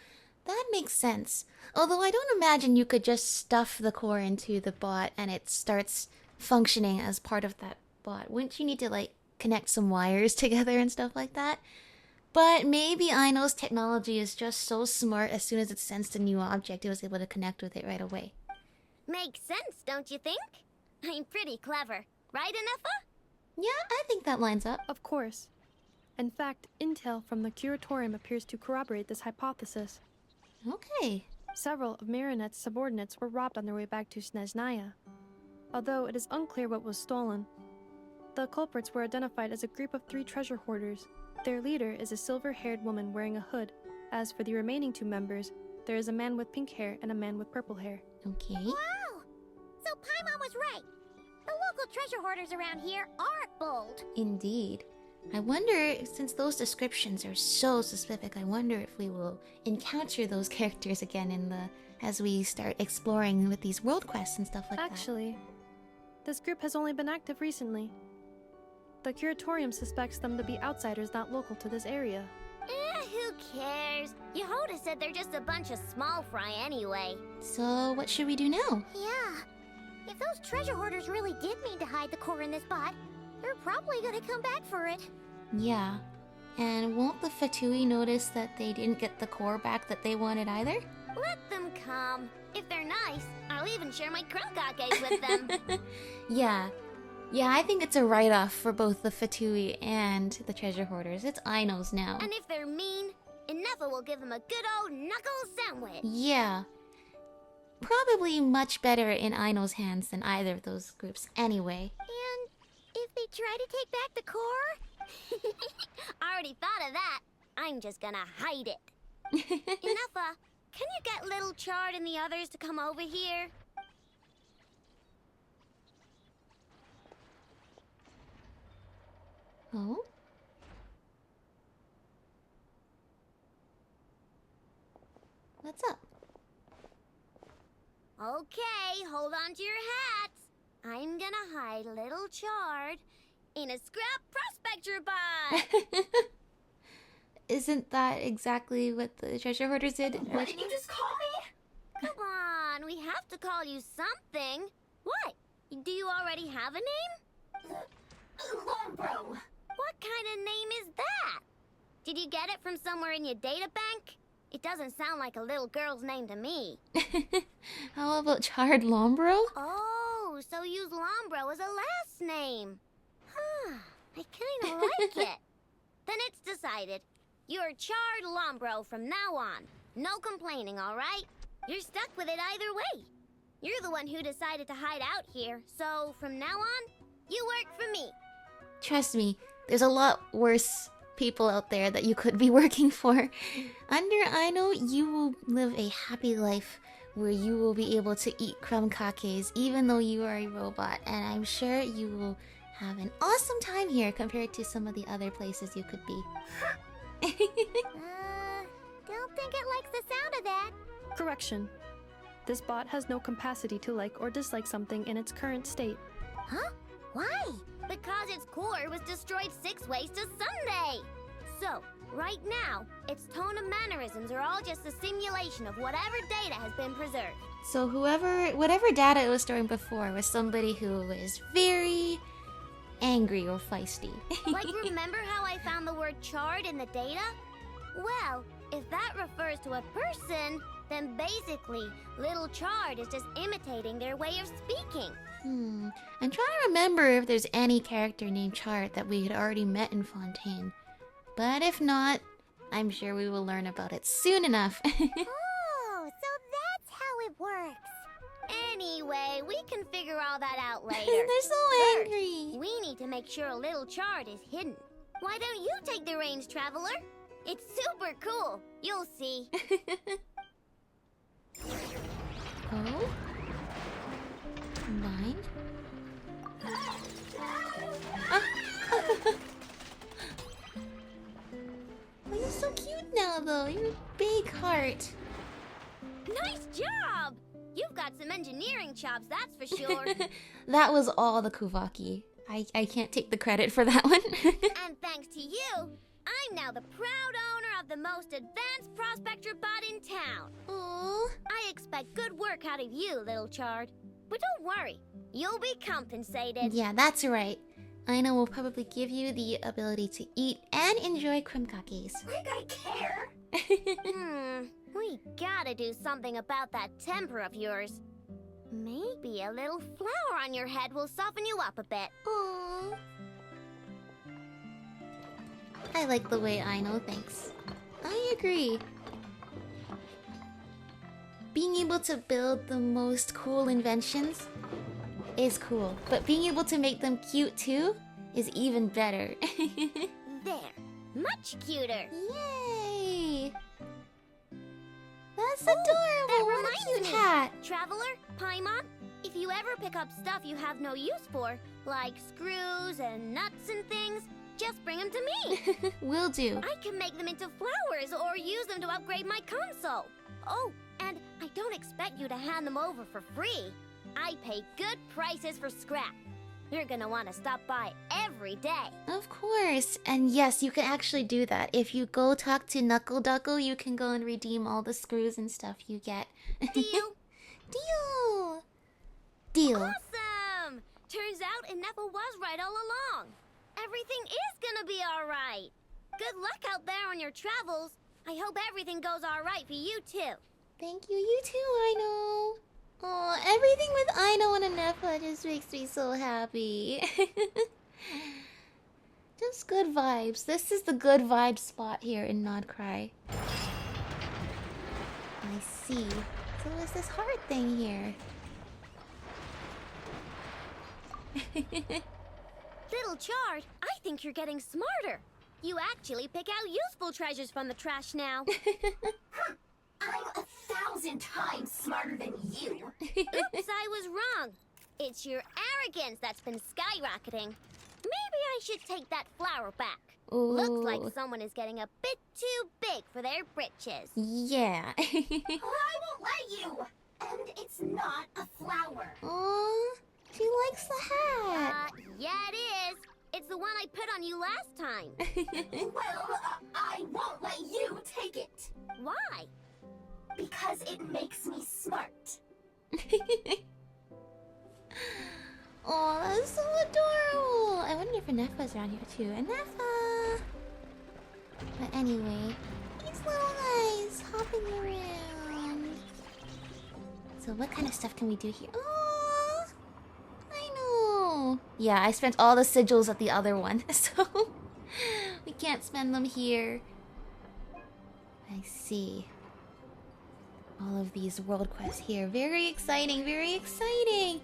that makes sense. Although I don't imagine you could just stuff the core into the bot and it starts functioning as part of that bot. Wouldn't you need to like connect some wires together and stuff like that? But maybe Aino's technology is just so smart, as soon as it sensed a new object, it was able to connect with it right away. Makes sense, don't you think? I'm pretty clever, right, Ineffa? Yeah, I think that lines up. Of course. In fact, intel from the curatorium appears to corroborate this hypothesis. Okay. Several of Marinette's subordinates were robbed on their way back to Snezhnaya. Although it is unclear what was stolen, the culprits were identified as a group of 3 treasure hoarders. Their leader is a silver-haired woman wearing a hood. As for the remaining 2 members, there is a man with pink hair and a man with purple hair. Okay. Wow! So Paimon was right. The local treasure hoarders around here aren't bold. Indeed. I wonder, since those descriptions are so specific, I wonder if we will encounter those characters again in the as we start exploring with these world quests and stuff like Actually, this group has only been active recently. The curatorium suspects them to be outsiders not local to this area. Who cares? Yehoda said they're just a bunch of small fry anyway. that. So what should we do now? Yeah. If those treasure hoarders really did mean to hide the core in this bot, they're probably gonna come back for it. Yeah. And won't the Fatui notice that they didn't get the core back that they wanted either? Let them come. If they're nice, I'll even share my Krumkake with them. Yeah. Yeah, I think it's a write-off for both the Fatui and the treasure hoarders. It's Aino's now. And if they're mean, Ineffa will give them a good old knuckle sandwich. Yeah. Probably much better in Aino's hands than either of those groups anyway. And if they try to take back the core? I already thought of that. I'm just gonna hide it. Ineffa, can you get Little Chard and the others to come over here? Oh? What's up? Okay, hold on to your hats. I'm gonna hide Little Chard in a scrap prospector bot. Isn't that exactly what the treasure hoarders did? What did you just call me? Come on, we have to call you something. What? Do you already have a name? Lombro. What kind of name is that? Did you get it from somewhere in your data bank? It doesn't sound like a little girl's name to me. How about Charred Lombro? Oh, Oh, so use Lombro as a last name. Huh, I kinda like it. Then it's decided. You're Charred Lombro from now on. No complaining, alright? You're stuck with it either way. You're the one who decided to hide out here, so from now on, you work for me. Trust me, there's a lot worse people out there that you could be working for. Under Aino, you will live a happy life where you will be able to eat Krumkakes even though you are a robot, and I'm sure you will have an awesome time here compared to some of the other places you could be. Don't think it likes the sound of that. Correction. This bot has no capacity to like or dislike something in its current state. Huh? Why? Because its core was destroyed 6 ways to Sunday. So, right now, its tone and mannerisms are all just a simulation of whatever data has been preserved. So whatever data it was storing before was somebody who was very angry or feisty. Like, remember how I found the word charred in the data? Well, if that refers to a person, then basically, Little Charred is just imitating their way of speaking. I'm trying to remember if there's any character named Chart that we had already met in Fontaine. But if not, I'm sure we will learn about it soon enough. Oh, so that's how it works. Anyway, we can figure all that out later. They're so First, angry. we need to make sure Little Charred is hidden. Why don't you take the reins, Traveler? It's super cool. You'll see. Oh? 9? Ah. Oh, you're so cute now, though. You're a big heart. Nice job! You've got some engineering chops, that's for sure. That was all the Kuvaki. I can't take the credit for that one. And thanks to you, I'm now the proud owner of the most advanced prospector bot in town. Aww. I expect good work out of you, Little Charred. But don't worry, you'll be compensated. Yeah, that's right. Aina will probably give you the ability to eat and enjoy Krumkakes. Like I care. We gotta do something about that temper of yours. Maybe a little flower on your head will soften you up a bit. Aww. I like the way Aino thinks. I agree. Being able to build the most cool inventions is cool, but being able to make them cute too is even better. There, much cuter. Yay! That's adorable. That What a reminds cute me. hat. Traveler, Paimon, if you ever pick up stuff you have no use for, like screws and nuts and things, just bring them to me. Will do. I can make them into flowers or use them to upgrade my console. Oh, and I don't expect you to hand them over for free. I pay good prices for scrap. You're gonna want to stop by every day. Of course. And yes, you can actually do that. If you go talk to Knuckle Duckle, you can go and redeem all the screws and stuff you get. Deal? Deal! Deal. Awesome! Turns out Ineffa was right all along. Everything is gonna be alright. Good luck out there on your travels. I hope everything goes alright for you too. Thank you, you too, Aino. Oh, everything with Aino and Ineffa just makes me so happy. Just good vibes. This is the good vibe spot here in Nod-Krai. I see. So what's this heart thing here? Little Charred, I think you're getting smarter. You actually pick out useful treasures from the trash now. I'm 1,000 times smarter than you. Oops, I was wrong. It's your arrogance that's been skyrocketing. Maybe I should take that flower back. Ooh. Looks like someone is getting a bit too big for their britches. Yeah. I won't let you. And it's not a flower. Aw, she likes the hat. Yeah, it is. It's the one I put on you last time. Well, I won't let you take it. Why? Because it makes me smart. Oh, that's so adorable. I wonder if Ineffa's around here too. Ineffa! But anyway, these little guys hopping around. So what kind of stuff can we do here? Oh, Yeah, I spent all the sigils at the other one, so we can't spend them here. I see. All of these world quests here. Very exciting, very exciting.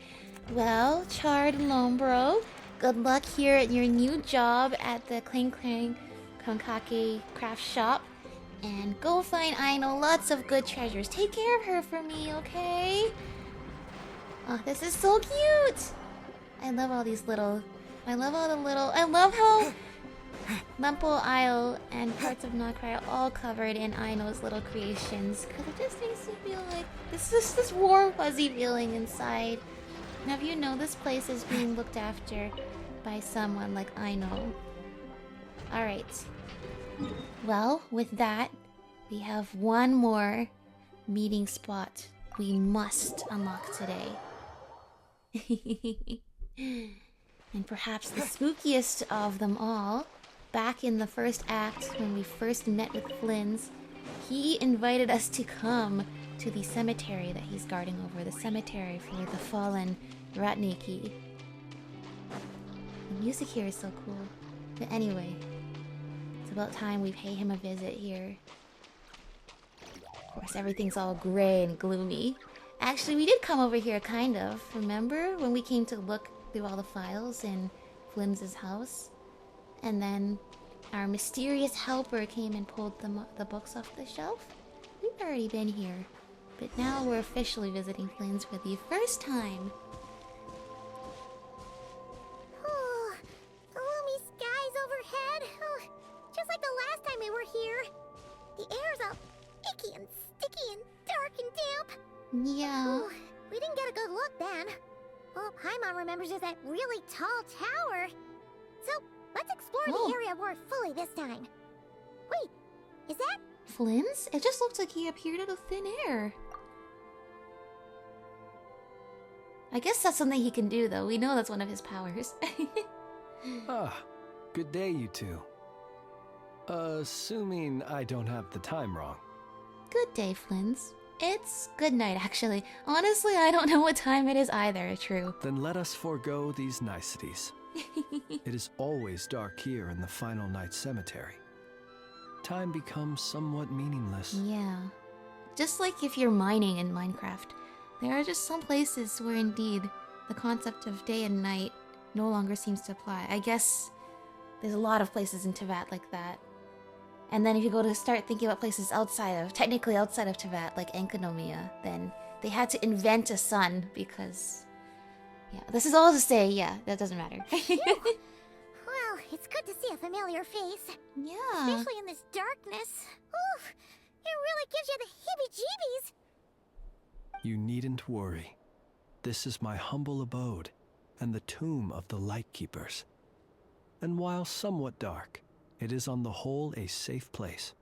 Well, Charred Lombro, good luck here at your new job at the Clink-Clank Krumkake Craftshop. And go find Aino lots of good treasures. Take care of her for me, okay? Oh, this is so cute! I love all these little... I love how Lempo Isle and parts of Nod-Krai are all covered in Aino's little creations. Because it just makes me feel like... this warm, fuzzy feeling inside. Now, you know this place is being looked after by someone like Aino. Alright. Well, with that, we have one more meeting spot we must unlock today. And perhaps the spookiest of them all, back in the first act when we first met with Flins, he invited us to come to the cemetery that he's guarding over, the cemetery for the fallen Ratniki. The music here is so cool. But anyway, it's about time we pay him a visit here. Of course, everything's all gray and gloomy. Actually, we did come over here, kind of. Remember when we came to look through all the files in Flins' house? And then our mysterious helper came and pulled the books off the shelf? We've already been here. But now we're officially visiting Flins for the first time. Oh, gloomy skies overhead. Oh, just like the last time we were here. The air's all icky and sticky and dark and damp. Yeah. Oh, we didn't get a good look then. Oh, Paimon remembers there's that really tall tower. So, let's explore the area more fully this time. Wait, is that... Flins? It just looks like he appeared out of thin air. I guess that's something he can do, though. We know that's one of his powers. Ah, good day, you two. Assuming I don't have the time wrong. Good day, Flins. It's good night, actually. Honestly, I don't know what time it is either, true. Then let us forego these niceties. It is always dark here in the final night cemetery. Time becomes somewhat meaningless. Yeah. Just like if you're mining in Minecraft. There are just some places where indeed the concept of day and night no longer seems to apply. I guess there's a lot of places in Teyvat like that. And then if you go to start thinking about places technically outside of Teyvat, like Enkanomiya, then they had to invent a sun because... Yeah, this is all to say, yeah, that doesn't matter. Well, it's good to see a familiar face. Yeah. Especially in this darkness. Oof, it really gives you the heebie-jeebies. You needn't worry. This is my humble abode, and the tomb of the Lightkeepers. And while somewhat dark, it is on the whole a safe place.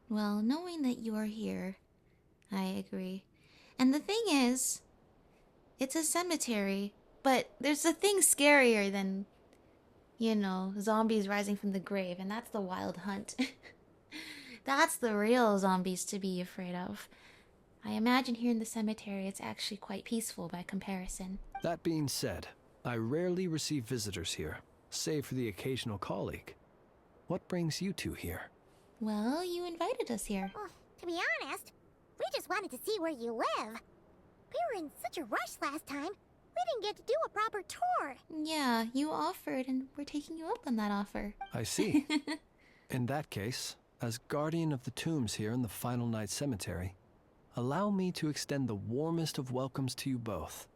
Well, knowing that you're here, I agree. And the thing is, it's a cemetery, but there's a thing scarier than, you know, zombies rising from the grave, and that's the Wild Hunt. That's the real zombies to be afraid of. I imagine here in the cemetery it's actually quite peaceful by comparison. That being said, I rarely receive visitors here, save for the occasional colleague. What brings you two here? Well, you invited us here. Well, to be honest, we just wanted to see where you live. We were in such a rush last time, we didn't get to do a proper tour. Yeah, you offered, and we're taking you up on that offer. I see. In that case, as guardian of the tombs here in the Final Night Cemetery, allow me to extend the warmest of welcomes to you both,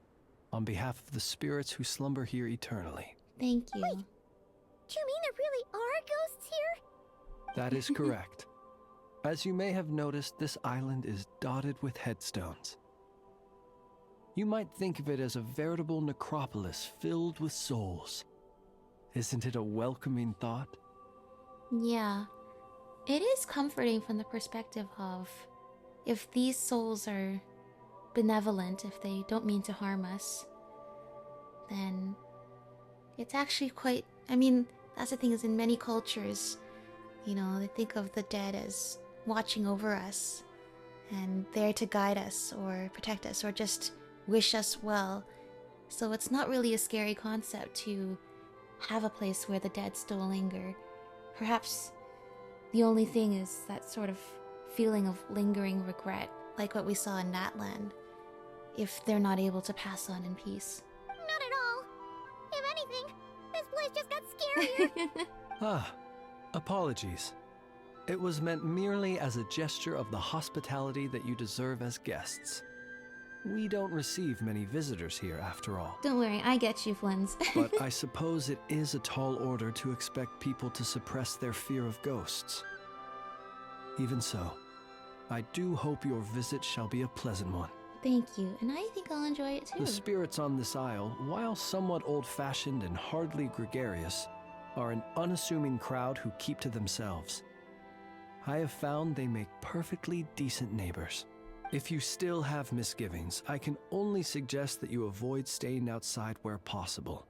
on behalf of the spirits who slumber here eternally. Thank you. Wait, do you mean there really are ghosts here? That is correct. As you may have noticed, this island is dotted with headstones. You might think of it as a veritable necropolis filled with souls. Isn't it a welcoming thought? Yeah. It is comforting from the perspective of, if these souls are benevolent, if they don't mean to harm us, then it's actually quite... I mean, that's the thing, is in many cultures, you know, they think of the dead as watching over us and there to guide us or protect us or just wish us well. so it's not really a scary concept to have a place where the dead still linger. Perhaps the only thing is that sort of feeling of lingering regret, like what we saw in Natland, if they're not able to pass on in peace. Not at all. If anything, this place just got scarier. Ah, apologies. It was meant merely as a gesture of the hospitality that you deserve as guests. We don't receive many visitors here, after all. Don't worry, I get you, Flins. But I suppose it is a tall order to expect people to suppress their fear of ghosts. Even so, I do hope your visit shall be a pleasant one. Thank you, and I think I'll enjoy it too. The spirits on this isle, while somewhat old-fashioned and hardly gregarious, are an unassuming crowd who keep to themselves. I have found they make perfectly decent neighbors. If you still have misgivings, I can only suggest that you avoid staying outside where possible.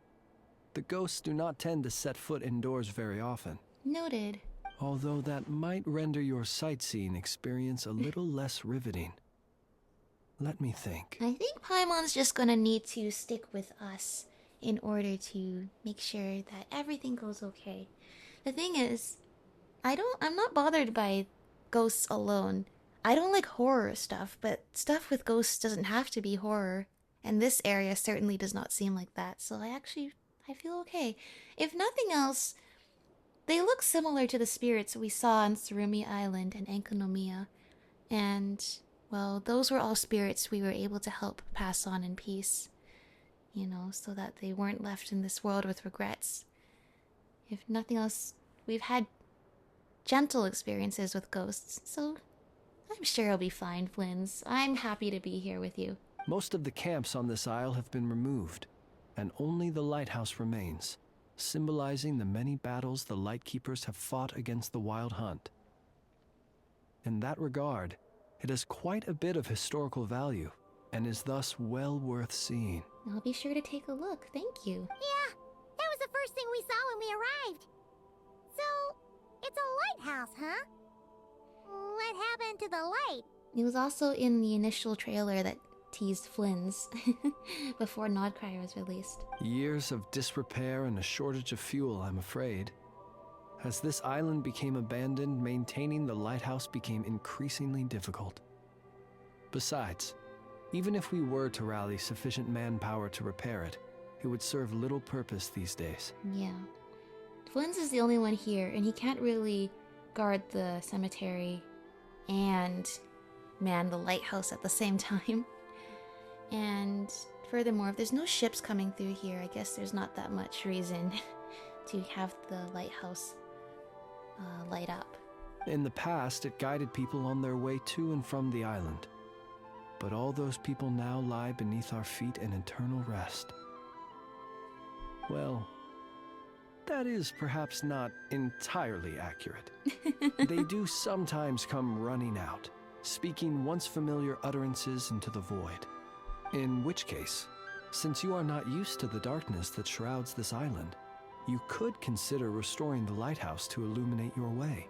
The ghosts do not tend to set foot indoors very often. Noted. Although that might render your sightseeing experience a little less riveting. Let me think. I think Paimon's just gonna need to stick with us in order to make sure that everything goes okay. The thing is, I'm not bothered by ghosts alone. I don't like horror stuff, but stuff with ghosts doesn't have to be horror. And this area certainly does not seem like that, so I feel okay. If nothing else, they look similar to the spirits we saw on Tsurumi Island and Enkanomiya. And, well, those were all spirits we were able to help pass on in peace. You know, so that they weren't left in this world with regrets. If nothing else, we've had gentle experiences with ghosts, so I'm sure I'll be fine, Flins. I'm happy to be here with you. Most of the camps on this isle have been removed, and only the lighthouse remains, symbolizing the many battles the Lightkeepers have fought against the Wild Hunt. In that regard, it has quite a bit of historical value, and is thus well worth seeing. I'll be sure to take a look, thank you. Yeah, that was the first thing we saw when we arrived. So, it's a lighthouse, huh? What happened to the light? It was also in the initial trailer that teased Flins before Nod-Krai was released. Years of disrepair and a shortage of fuel, I'm afraid. As this island became abandoned, maintaining the lighthouse became increasingly difficult. Besides, even if we were to rally sufficient manpower to repair it, it would serve little purpose these days. Yeah. Flins is the only one here, and he can't really guard the cemetery and man the lighthouse at the same time. And furthermore, if there's no ships coming through here, I guess there's not that much reason to have the lighthouse light up. In the past, it guided people on their way to and from the island. But all those people now lie beneath our feet in eternal rest. Well, that is perhaps not entirely accurate. They do sometimes come running out, speaking once familiar utterances into the void. In which case, since you are not used to the darkness that shrouds this island, you could consider restoring the lighthouse to illuminate your way.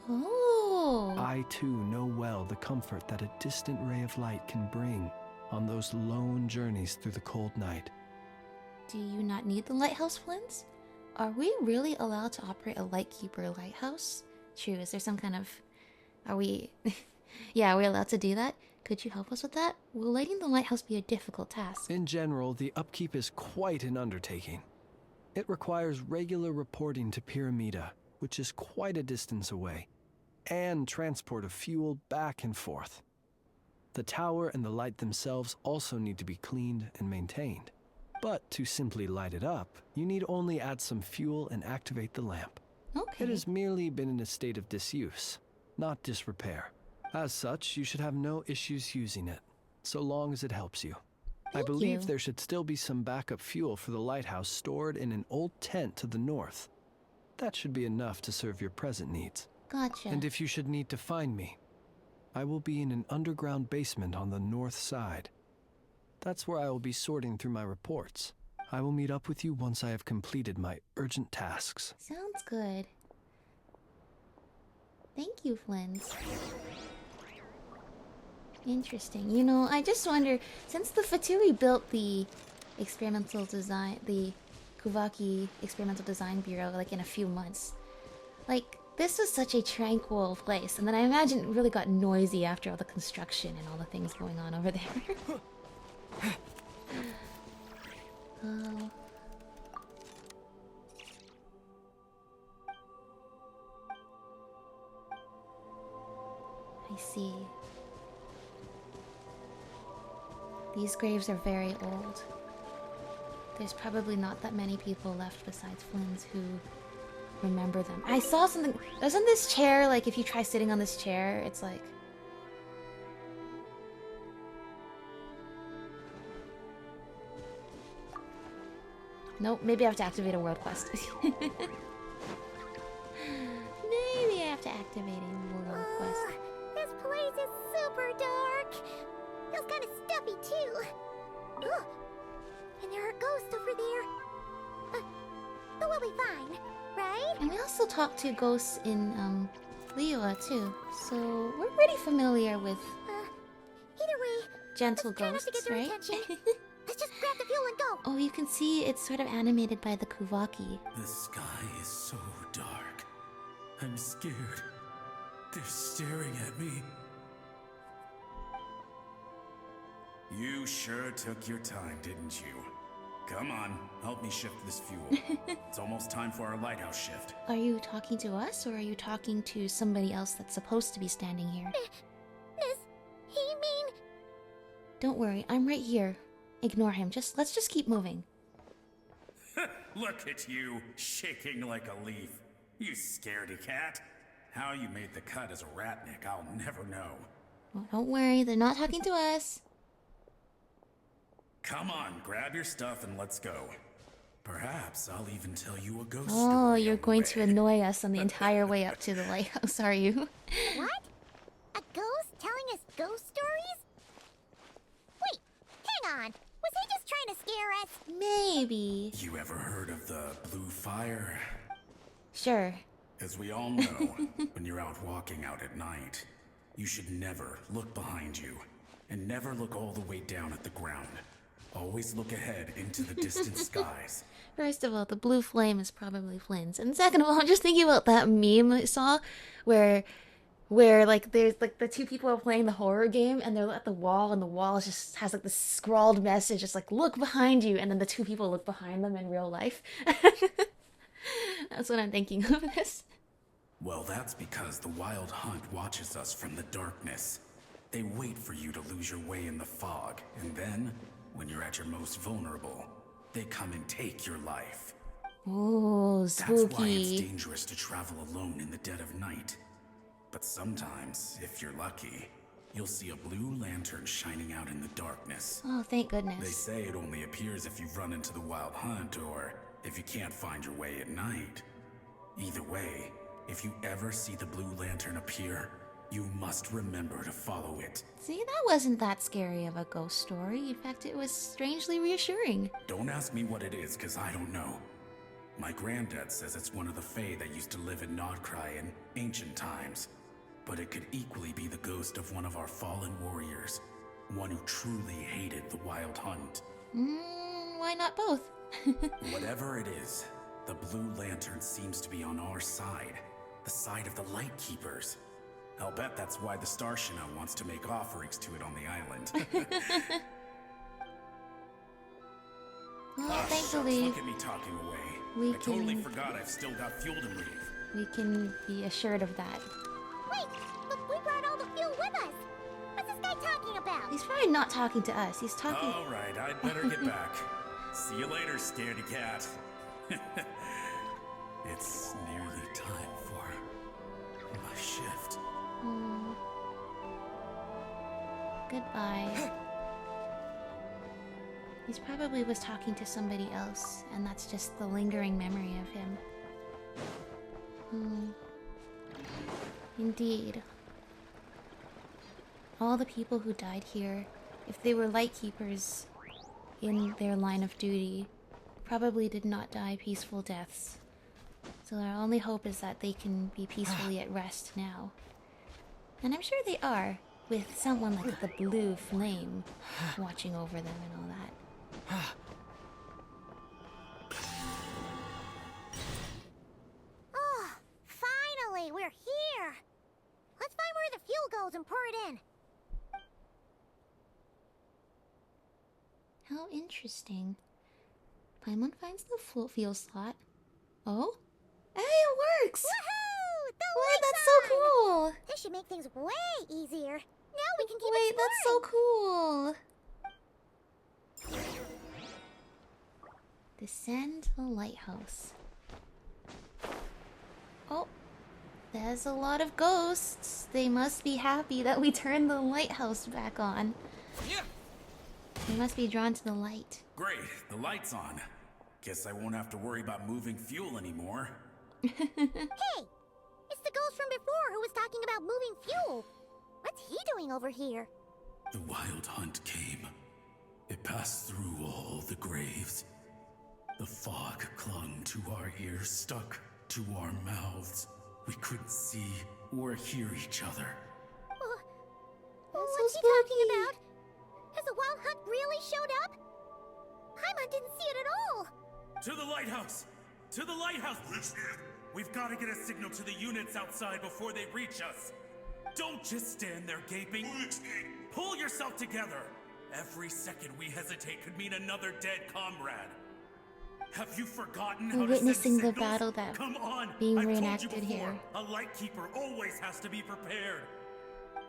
Oh! I too know well the comfort that a distant ray of light can bring on those lone journeys through the cold night. Do you not need the lighthouse, Flins? Are we really allowed to operate a Lightkeeper lighthouse? True, is there some kind of... Are we... Yeah, are we allowed to do that? Could you help us with that? Will lighting the lighthouse be a difficult task? In general, the upkeep is quite an undertaking. It requires regular reporting to Pyramida, which is quite a distance away, and transport of fuel back and forth. The tower and the light themselves also need to be cleaned and maintained. But to simply light it up, you need only add some fuel and activate the lamp. Okay. It has merely been in a state of disuse, not disrepair. As such, you should have no issues using it, so long as it helps you. I believe there should still be some backup fuel for the lighthouse stored in an old tent to the north. That should be enough to serve your present needs. Gotcha. And if you should need to find me, I will be in an underground basement on the north side. That's where I will be sorting through my reports. I will meet up with you once I have completed my urgent tasks. Sounds good. Thank you, Flins. Interesting. You know, I just wonder, since the Fatui built the experimental design, the Kuvaki Experimental Design Bureau, like in a few months. Like, this was such a tranquil place, and then I imagine it really got noisy after all the construction and all the things going on over there. Oh. I see. These graves are very old. There's probably not that many people left besides Flins who remember them. I saw something. Doesn't this chair, like, if you try sitting on this chair, it's like. Nope, maybe I have to activate a world quest. Maybe I have to activate a world quest. This place is super dark. Feels kind of stuffy too. Ugh. And there are ghosts over there. But we'll be fine, right? And we also talked to ghosts in Liyue too, so we're pretty familiar with Either way, gentle let's try not to ghosts, get their right? attention. Let's just grab the fuel and go. Oh, you can see it's sort of animated by the Kuvaki. The sky is so dark. I'm scared. They're staring at me. You sure took your time, didn't you? Come on, help me shift this fuel. It's almost time for our lighthouse shift. Are you talking to us, or are you talking to somebody else that's supposed to be standing here? Does he mean... Don't worry, I'm right here. Ignore him. Let's just keep moving. Look at you, shaking like a leaf. You scaredy cat. How you made the cut as a ratnik, I'll never know. Well, don't worry, they're not talking to us. Come on, grab your stuff and let's go. Perhaps I'll even tell you a ghost Oh, story you're on the going way. to annoy us on the entire way up to the lighthouse, are you? What? A ghost telling us ghost stories? Wait, hang on. Was he just trying to scare us? Maybe. You ever heard of the blue fire? Sure. As we all know, when you're out walking out at night, you should never look behind you, and never look all the way down at the ground. Always look ahead into the distant skies. First of all, the blue flame is probably Flins. And second of all, I'm just thinking about that meme I saw where like there's like the two people are playing the horror game and they're at the wall and the wall just has like this scrawled message just like look behind you, and then the two people look behind them in real life. That's what I'm thinking of this. Well, that's because the Wild Hunt watches us from the darkness. They wait for you to lose your way in the fog, and then, when you're at your most vulnerable, they come and take your life. Oh, That's why it's spooky. dangerous to travel alone in the dead of night. But sometimes, if you're lucky, you'll see a blue lantern shining out in the darkness. Oh, thank They goodness. say it only appears if you've run into the Wild Hunt or if you can't find your way at night. Either way, if you ever see the blue lantern appear, you must remember to follow it. See, that wasn't that scary of a ghost story. In fact, it was strangely reassuring. Don't ask me what it is, because I don't know. My granddad says it's one of the Fae that used to live in Nod-Krai in ancient times. But it could equally be the ghost of one of our fallen warriors. One who truly hated the Wild Hunt. Why not both? Whatever it is, the blue lantern seems to be on our side. The side of the Light Keepers. I'll bet that's why the Starshina wants to make offerings to it on the island. Well, Shucks, thankfully, look at me talking away. we I totally can- forgot I've still got fuel to move. we can be assured of that. Wait, but we brought all the fuel with us. What's this guy talking about? He's probably not talking to us. He's talking... All right, I'd better get back. See you later, scaredy cat. It's nearly time for my shift. Hmm. Goodbye. He's probably was talking to somebody else, and that's just the lingering memory of him. Indeed. All the people who died here, if they were light keepers in their line of duty, probably did not die peaceful deaths. So our only hope is that they can be peacefully at rest now. And I'm sure they are, with someone like the blue flame watching over them and all that. How interesting. Paimon finds the fuel slot. Oh? Hey, it works! Woohoo! The Wait, light's that's so on! cool! This should make things way easier. Now we can keep Wait, that's so exploring. cool! Descend the lighthouse. Oh, there's a lot of ghosts. They must be happy that we turned the lighthouse back on. Yeah. They must be drawn to the light. Great, the light's on. Guess I won't have to worry about moving fuel anymore. Hey! It's the ghost from before who was talking about moving fuel. What's he doing over here? The wild hunt came. It passed through all the graves. The fog clung to our ears, stuck to our mouths. We couldn't see or hear each other. What's he talking about? Has the wild hunt really showed up? Paimon didn't see it at all. To the lighthouse! To the lighthouse! We've got to get a signal to the units outside before they reach us. Don't just stand there gaping. Pull yourself together. Every second we hesitate could mean another dead comrade. Have you forgotten how We're to send witnessing the signals? battle that Come on, being I've reenacted told you before, here. A light keeper always has to be prepared.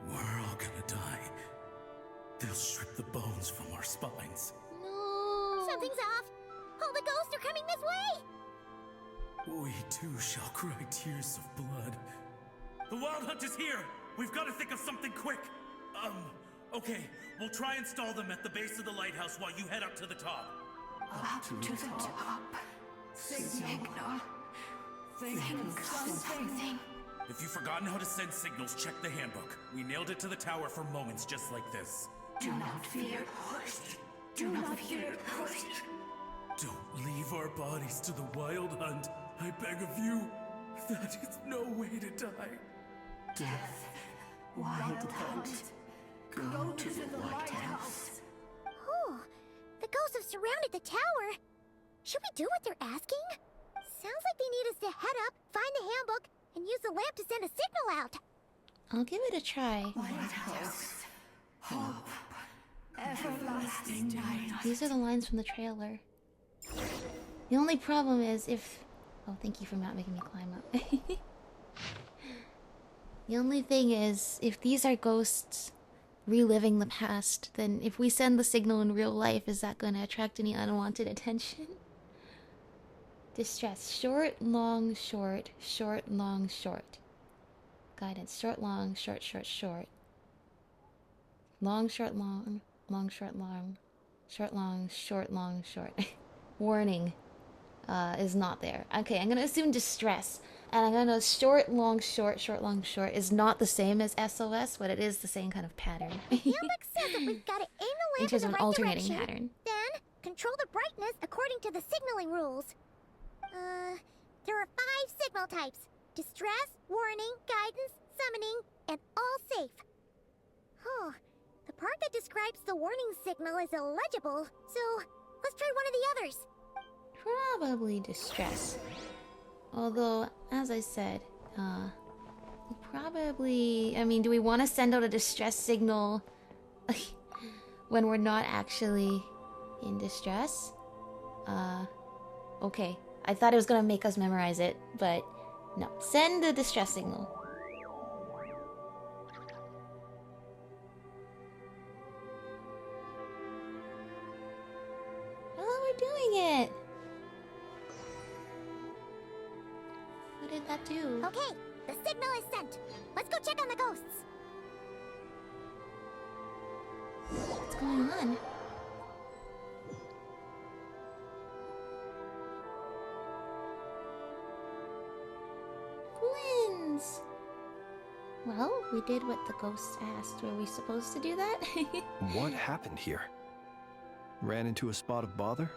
We're all gonna die. They'll strip the bones from our spines. No. Something's off. All the ghosts are coming this way. We too shall cry tears of blood. The wild hunt is here. We've got to think of something quick. Okay, we'll try and stall them at the base of the lighthouse while you head up to the top. Up to the top. Signal. Think something. If you've forgotten how to send signals, check the handbook. We nailed it to the tower for moments just like this. Do not fear. Do not fear. Don't leave our bodies to the wild hunt. I beg of you. That is no way to die. Death. Wild hunt. Go to the lighthouse. Oh, the ghosts have surrounded the tower. Should we do what they're asking? Sounds like they need us to head up, find the handbook, and use the lamp to send a signal out. I'll give it a try. Lighthouse. Hope. Everlasting night. These are the lines from the trailer. The only problem is if... Oh, thank you for not making me climb up. The only thing is, if these are ghosts reliving the past, then if we send the signal in real life, is that going to attract any unwanted attention? Distress. Short, long, short. Short, long, short. Guidance. Short, long, short, short, short. Long, short, long. Long, short, long. Short, long, short, long, short. Warning. Is not there. Okay, I'm gonna assume distress. And I'm gonna short, long, short, short, long, short is not the same as SOS, but it is the same kind of pattern. Handbook says that we've got to aim the In lamp terms in of the an right alternating direction, pattern. then control the brightness according to the signaling rules. There are 5 signal types. Distress, warning, guidance, summoning, and all safe. Oh, the part that describes the warning signal is illegible, so let's try one of the others. Probably distress. Although, as I said, probably... I mean, do we want to send out a distress signal when we're not actually in distress? Okay. I thought it was gonna make us memorize it, but no. Send the distress signal. Oh, we're doing it! What did that do? Okay, the signal is sent. Let's go check on the ghosts. What's going on? Flins! Well, we did what the ghosts asked. Were we supposed to do that? What happened here? Ran into a spot of bother?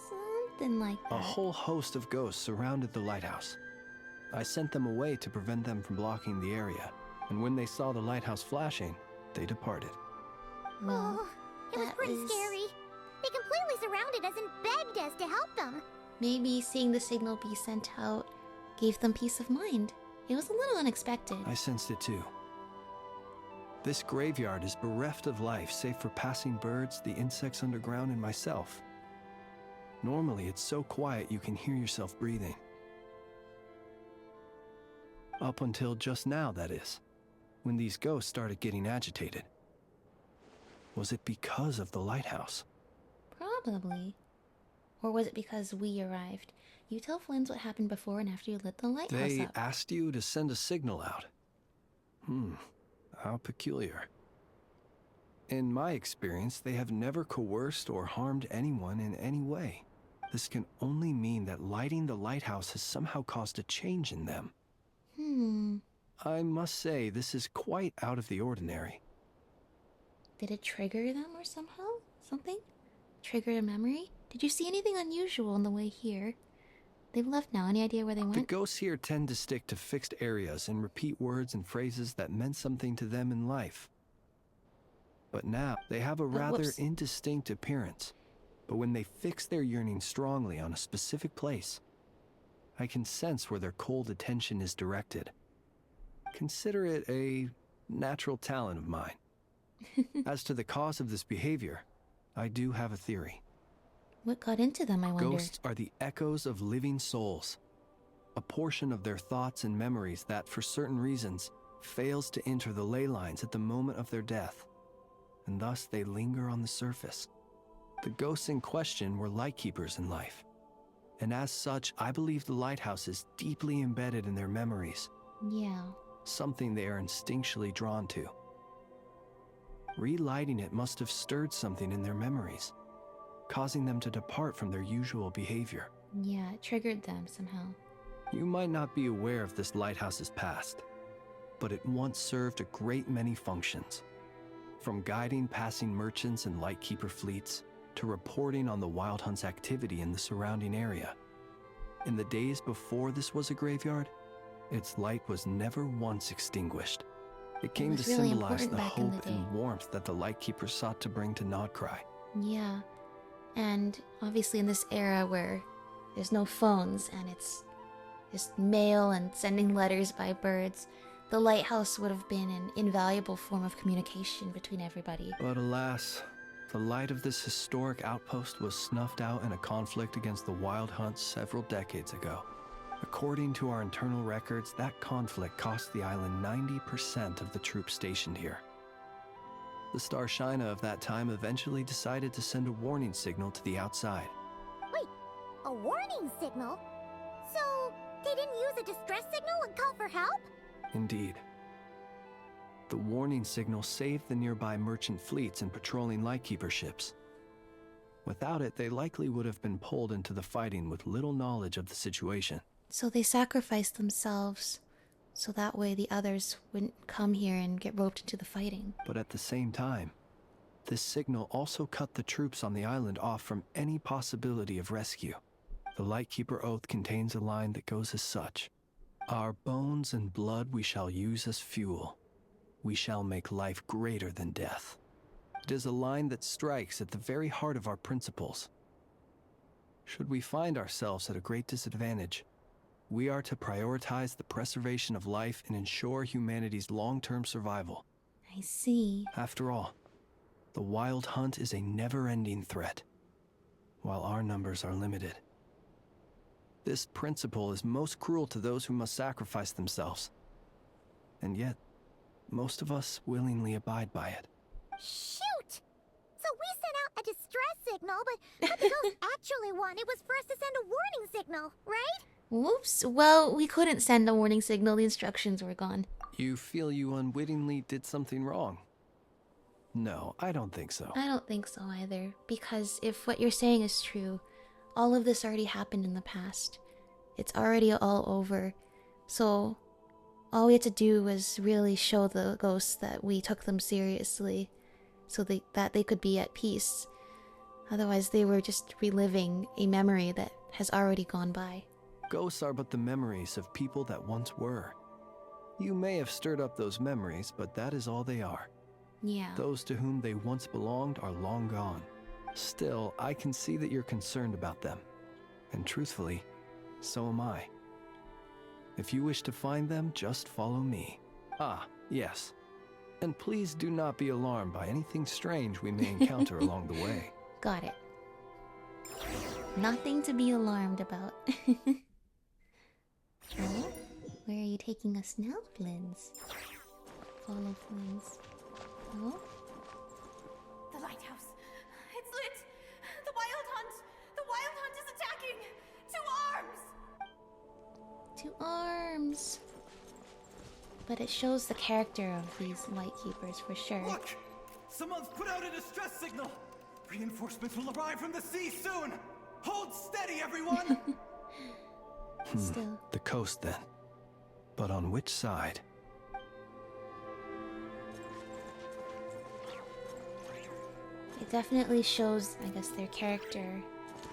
Something like that. A whole host of ghosts surrounded the lighthouse. I sent them away to prevent them from blocking the area, and when they saw the lighthouse flashing, they departed. Well, Oh, it was that pretty was- scary. They completely surrounded us and begged us to help them. maybe seeing the signal be sent out gave them peace of mind. It was a little unexpected. I sensed it too. This graveyard is bereft of life save for passing birds, the insects underground, and myself. Normally, it's so quiet you can hear yourself breathing. Up until just now, that is, when these ghosts started getting agitated. Was it because of the lighthouse? Probably. Or was it because we arrived? You tell Flins what happened before and after you lit the lighthouse They up. asked you to send a signal out. How peculiar. In my experience, they have never coerced or harmed anyone in any way. This can only mean that lighting the lighthouse has somehow caused a change in them. I must say, this is quite out of the ordinary. Did it trigger them or something? Trigger a memory? Did you see anything unusual on the way here? They've left now. Any idea where they went? The ghosts here tend to stick to fixed areas and repeat words and phrases that meant something to them in life. But now, they have a rather indistinct appearance. But when they fix their yearning strongly on a specific place, I can sense where their cold attention is directed. Consider it a natural talent of mine. As to the cause of this behavior, I do have a theory. What got into them, I wonder? Ghosts are the echoes of living souls. A portion of their thoughts and memories that, for certain reasons, fails to enter the ley lines at the moment of their death, and thus they linger on the surface. The ghosts in question were lightkeepers in life, and as such, I believe the lighthouse is deeply embedded in their memories. Yeah. Something they are instinctually drawn to. Relighting it must have stirred something in their memories, causing them to depart from their usual behavior. Yeah, it triggered them somehow. You might not be aware of this lighthouse's past, but it once served a great many functions. From guiding passing merchants and lightkeeper fleets, to reporting on the Wild Hunt's activity in the surrounding area. In the days before this was a graveyard, its light was never once extinguished. It came to really symbolize important the back in the hope day. and warmth that the lightkeepers sought to bring to Nod-Krai. Yeah. And obviously in this era where there's no phones and it's just mail and sending letters by birds, the lighthouse would have been an invaluable form of communication between everybody. But alas, the light of this historic outpost was snuffed out in a conflict against the Wild Hunt several decades ago. According to our internal records, that conflict cost the island 90% of the troops stationed here. The Starshina of that time eventually decided to send a warning signal to the outside. Wait, a warning signal? So, they didn't use a distress signal and call for help? Indeed. The warning signal saved the nearby merchant fleets and patrolling lightkeeper ships. Without it, they likely would have been pulled into the fighting with little knowledge of the situation. So they sacrificed themselves so that way the others wouldn't come here and get roped into the fighting. But at the same time, this signal also cut the troops on the island off from any possibility of rescue. The Lightkeeper Oath contains a line that goes as such: "Our bones and blood we shall use as fuel. We shall make life greater than death." It is a line that strikes at the very heart of our principles. Should we find ourselves at a great disadvantage, we are to prioritize the preservation of life and ensure humanity's long-term survival. I see. After all, the Wild Hunt is a never-ending threat, while our numbers are limited. This principle is most cruel to those who must sacrifice themselves, and yet, most of us willingly abide by it. Shoot! So we sent out a distress signal, but what the ghost actually wanted was for us to send a warning signal, right? Whoops. Well, we couldn't send a warning signal. The instructions were gone. You feel you unwittingly did something wrong? No, I don't think so. I don't think so either. Because if what you're saying is true, all of this already happened in the past. It's already all over. So all we had to do was really show the ghosts that we took them seriously, so that they could be at peace. Otherwise, they were just reliving a memory that has already gone by. Ghosts are but the memories of people that once were. You may have stirred up those memories, but that is all they are. Yeah. Those to whom they once belonged are long gone. Still, I can see that you're concerned about them. And truthfully, so am I. If you wish to find them, just follow me. Ah, yes. And please do not be alarmed by anything strange we may encounter along the way. Got it. Nothing to be alarmed about. Oh, where are you taking us now, Flins? Follow Flins. Oh? The lighthouse. It's lit. The wild hunt. The wild hunt is attacking. 2 arms. 2 arms. But it shows the character of these Lightkeepers for sure. Look! Someone's put out a distress signal! Reinforcements will arrive from the sea soon! Hold steady, everyone! Still. The coast then. But on which side? It definitely shows, I guess, their character.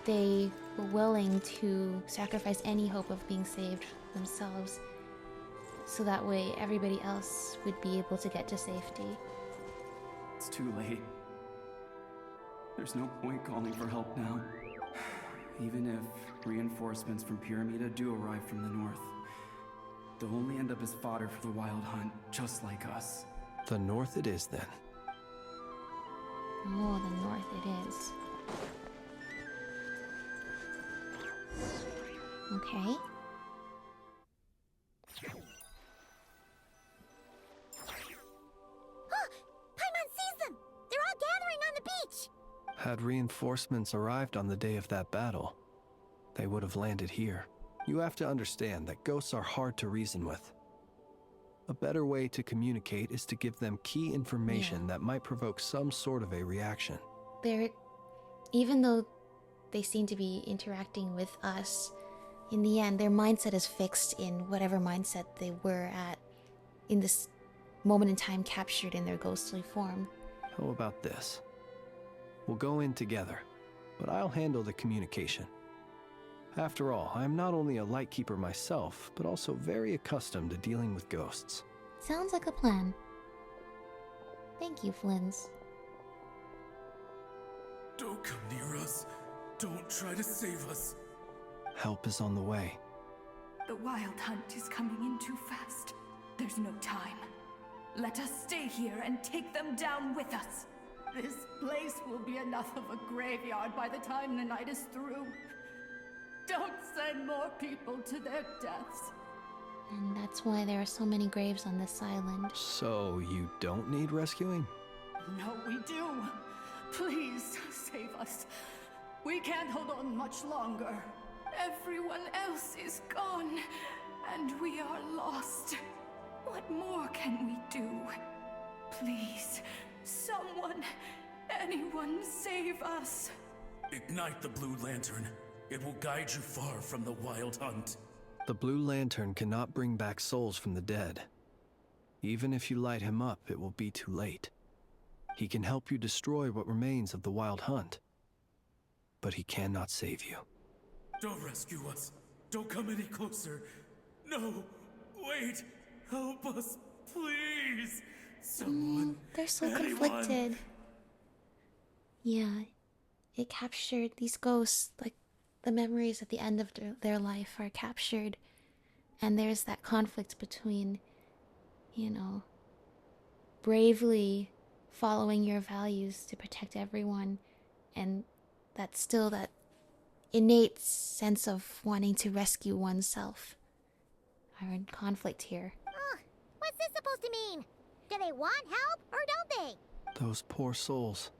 They were willing to sacrifice any hope of being saved themselves, so that way everybody else would be able to get to safety. It's too late. There's no point calling for help now. Even if reinforcements from Pyramida do arrive from the north, they'll only end up as fodder for the wild hunt, just like us. The north it is then. Oh, the north it is. Okay. Paimon sees them! They're all gathering on the beach! Had reinforcements arrived on the day of that battle, they would have landed here. You have to understand that ghosts are hard to reason with. A better way to communicate is to give them key information that might provoke some sort of a reaction. Even though they seem to be interacting with us, in the end, their mindset is fixed in whatever mindset they were at in this moment in time captured in their ghostly form. How about this? We'll go in together, but I'll handle the communication. After all, I am not only a Lightkeeper myself, but also very accustomed to dealing with ghosts. Sounds like a plan. Thank you, Flins. Don't come near us. Don't try to save us. Help is on the way. The wild hunt is coming in too fast. There's no time. Let us stay here and take them down with us. This place will be enough of a graveyard by the time the night is through. Don't send more people to their deaths. And that's why there are so many graves on this island. So you don't need rescuing? No, we do. Please save us. We can't hold on much longer. Everyone else is gone, and we are lost. What more can we do? Please, someone, anyone, save us. Ignite the blue lantern. It will guide you far from the wild hunt. The blue lantern cannot bring back souls from the dead. Even if you light him up, it will be too late. He can help you destroy what remains of the wild hunt, but he cannot save you. Don't rescue us. Don't come any closer. No, wait. Help us, please. Someone. They're so anyone. conflicted. Yeah, it captured these ghosts, like the memories at the end of their life are captured. And there's that conflict between, you know, bravely following your values to protect everyone, and that's still that innate sense of wanting to rescue oneself. Are in conflict here. What's this supposed to mean? Do they want help, or don't they? Those poor souls.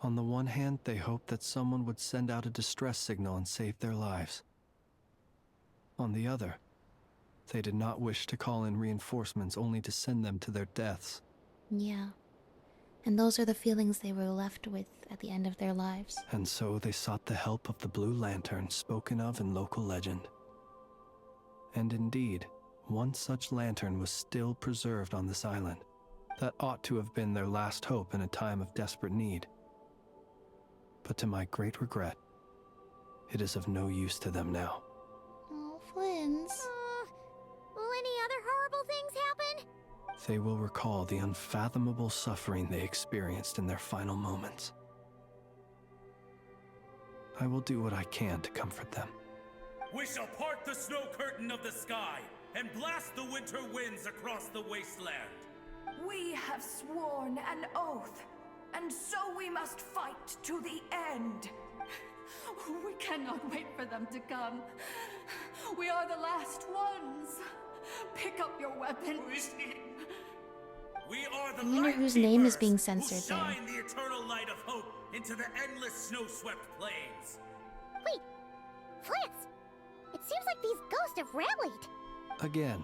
On the one hand, they hoped that someone would send out a distress signal and save their lives. On the other, they did not wish to call in reinforcements only to send them to their deaths. Yeah. And those are the feelings they were left with at the end of their lives. And so they sought the help of the Blue Lantern spoken of in local legend. And indeed, one such lantern was still preserved on this island. That ought to have been their last hope in a time of desperate need. But to my great regret, it is of no use to them now. Oh, Flins. Will any other horrible things happen? They will recall the unfathomable suffering they experienced in their final moments. I will do what I can to comfort them. We shall part the snow curtain of the sky and blast the winter winds across the wasteland. We have sworn an oath, and so we must fight to the end. We cannot wait for them to come. We are the last ones. Pick up your weapons. We are the I wonder whose name is being Lightkeepers, censored who shine the eternal light of hope into the endless snow-swept plains. Wait, Flins! It seems like these ghosts have rallied. Again,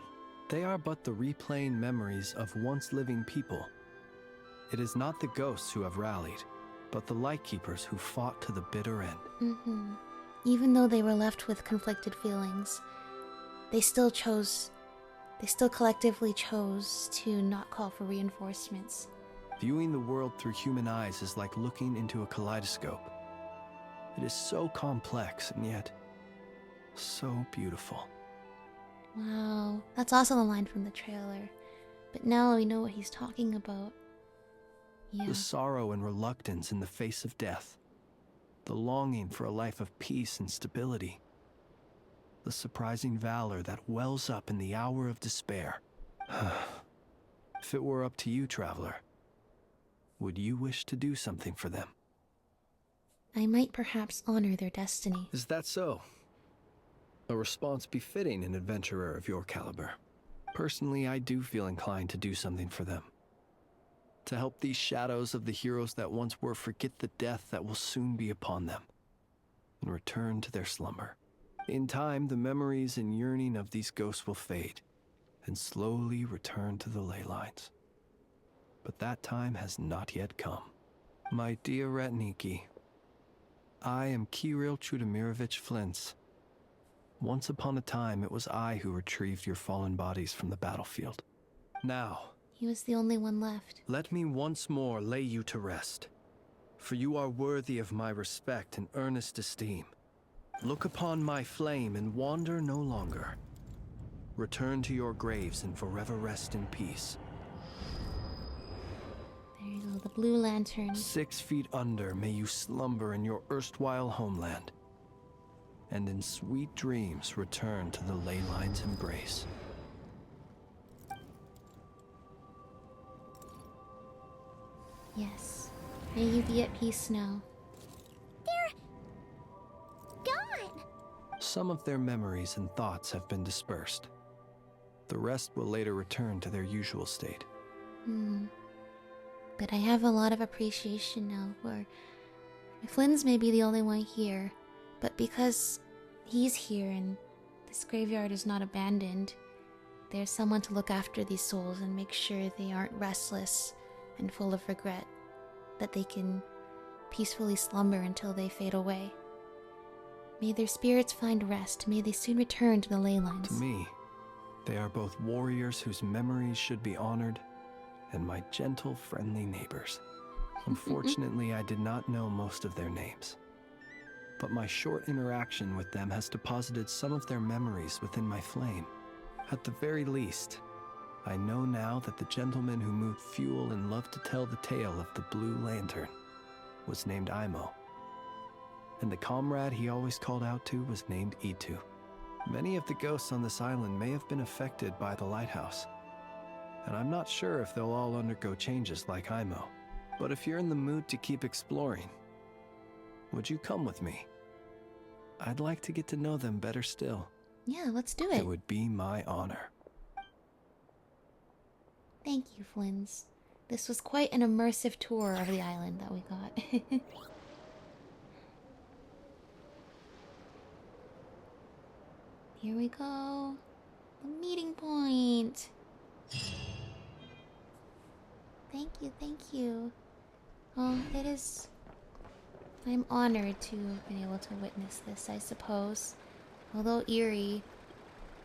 they are but the replaying memories of once living people. It is not the ghosts who have rallied, but the Lightkeepers who fought to the bitter end. Mm-hmm. Even though they were left with conflicted feelings, they still collectively chose to not call for reinforcements. Viewing the world through human eyes is like looking into a kaleidoscope. It is so complex and yet so beautiful. Wow, that's also the line from the trailer. But now we know what he's talking about. Yeah. The sorrow and reluctance in the face of death. The longing for a life of peace and stability. The surprising valor that wells up in the hour of despair. If it were up to you, traveler, would you wish to do something for them? I might perhaps honor their destiny. Is that so? A response befitting an adventurer of your caliber. Personally, I do feel inclined to do something for them. To help these shadows of the heroes that once were forget the death that will soon be upon them, and return to their slumber. In time, the memories and yearning of these ghosts will fade, and slowly return to the ley lines. But that time has not yet come. My dear Ratniki, I am Kirill Chudamirovich Flins. Once upon a time, it was I who retrieved your fallen bodies from the battlefield. Now, He was the only one left. let me once more lay you to rest, for you are worthy of my respect and earnest esteem. Look upon my flame and wander no longer. Return to your graves and forever rest in peace. There you go, the blue lantern. 6 feet under may you slumber in your erstwhile homeland, and in sweet dreams return to the ley line's embrace. Yes. May you be at peace now. Gone! Some of their memories and thoughts have been dispersed. The rest will later return to their usual state. But I have a lot of appreciation now for... Flins may be the only one here, but because he's here and this graveyard is not abandoned, there's someone to look after these souls and make sure they aren't restless and full of regret, that they can peacefully slumber until they fade away. May their spirits find rest. May they soon return to the ley lines. To me, they are both warriors whose memories should be honored, and my gentle, friendly neighbors. Unfortunately, I did not know most of their names. But my short interaction with them has deposited some of their memories within my flame. At the very least, I know now that the gentleman who moved fuel and loved to tell the tale of the Blue Lantern was named Aimo. And the comrade he always called out to was named Itu. Many of the ghosts on this island may have been affected by the Lighthouse, and I'm not sure if they'll all undergo changes like Aimo. But if you're in the mood to keep exploring, would you come with me? I'd like to get to know them better still. Yeah, let's do it. It would be my honor. Thank you, Flins. This was quite an immersive tour of the island that we got. Here we go. The meeting point. Thank you, thank you. Oh, it is... I'm honored to have been able to witness this, I suppose. Although eerie,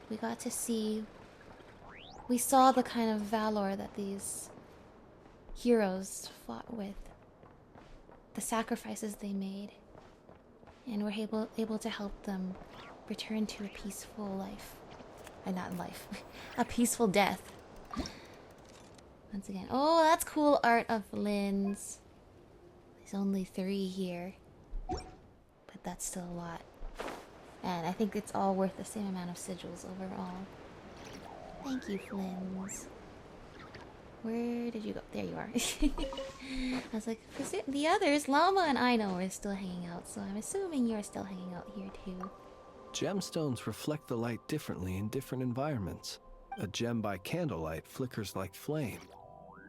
we got to see... We saw the kind of valor that these heroes fought with. The sacrifices they made. And we're able to help them return to a peaceful life. Not life. A peaceful death. Once again. Oh, that's cool art of Flins. There's only 3 here. But that's still a lot. And I think it's all worth the same amount of sigils overall. Thank you, Flins. Where did you go? There you are. I was like, the others, Lauma and Aino, are still hanging out, so I'm assuming you're still hanging out here too. Gemstones reflect the light differently in different environments. A gem by candlelight flickers like flame,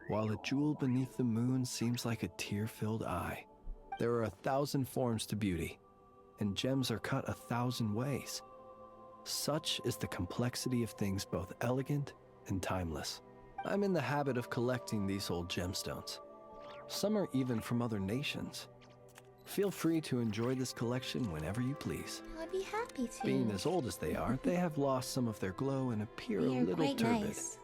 while a jewel beneath the moon seems like a tear-filled eye. There are 1,000 forms to beauty, and gems are cut 1,000 ways. Such is the complexity of things both elegant and timeless. I'm in the habit of collecting these old gemstones. Some are even from other nations. Feel free to enjoy this collection whenever you please. I'd be happy to. Being as old as they are, they have lost some of their glow and appear a little quite turbid. nice.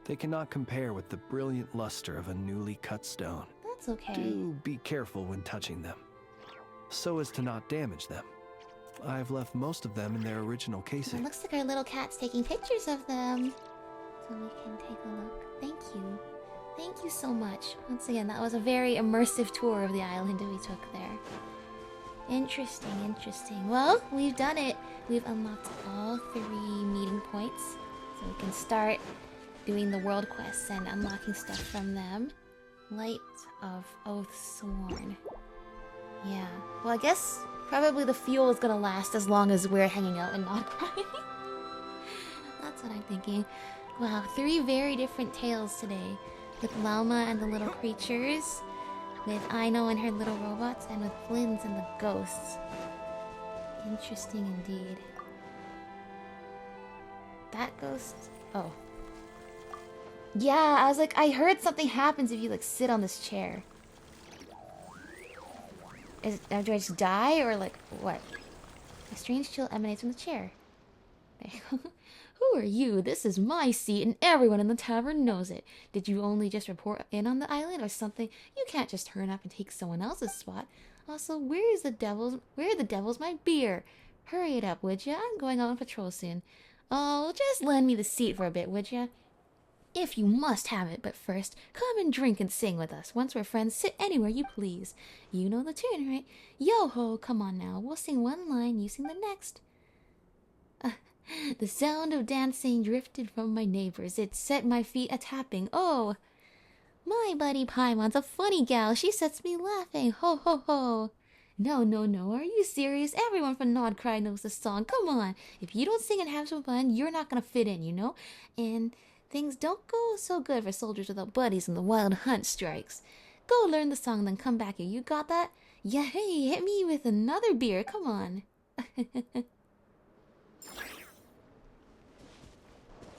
They cannot compare with the brilliant luster of a newly cut stone. That's okay. Do be careful when touching them, so as to not damage them. I've left most of them in their original casing. It looks like our little cat's taking pictures of them. So we can take a look. Thank you. Thank you so much. Once again, that was a very immersive tour of the island we took there. Interesting, interesting. Well, we've done it. We've unlocked all 3 meeting points. So we can start doing the world quests and unlocking stuff from them. Light of Oath Sworn. Yeah. Well, I guess probably the fuel is gonna last as long as we're hanging out and not crying. That's what I'm thinking. Wow, 3 very different tales today. With Lauma and the little creatures, with Aino and her little robots, and with Flins and the ghosts. Interesting indeed. That ghost... Oh. Yeah, I was like, I heard something happens if you like sit on this chair. Do I just die, or like, what? A strange chill emanates from the chair. There you go. Who are you? This is my seat and everyone in the tavern knows it. Did you only just report in on the island or something? You can't just turn up and take someone else's spot. Also, where are the devils my beer? Hurry it up, would ya? I'm going on patrol soon. Oh, just lend me the seat for a bit, would ya? If you must have it, but first, come and drink and sing with us. Once we're friends, sit anywhere you please. You know the tune, right? Yo-ho, come on now. We'll sing one line, you sing the next. The sound of dancing drifted from my neighbors. It set my feet a-tapping. Oh, my buddy Paimon's a funny gal. She sets me laughing. Ho, ho, ho. No, no, no. Are you serious? Everyone from Nod-Krai knows the song. Come on. If you don't sing and have some fun, you're not gonna fit in, you know? And things don't go so good for soldiers without buddies when the wild hunt strikes. Go learn the song, then come back here. You got that? Yeah, hey, hit me with another beer. Come on.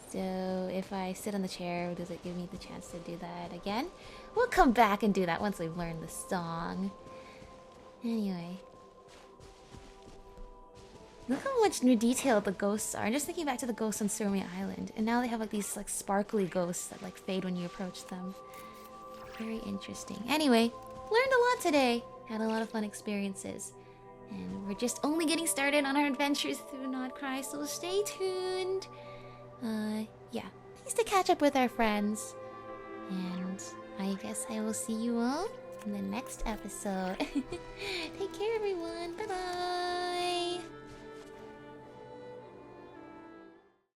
So, if I sit on the chair, does it give me the chance to do that again? We'll come back and do that once we've learned the song. Anyway. Look how much new detail the ghosts are. I'm just thinking back to the ghosts on Surmi Island. And now they have like these like sparkly ghosts that like fade when you approach them. Very interesting. Anyway, learned a lot today. Had a lot of fun experiences. And we're just only getting started on our adventures through Nod-Krai, so stay tuned. Yeah, please to catch up with our friends. And I guess I will see you all in the next episode. Take care, everyone. Bye-bye.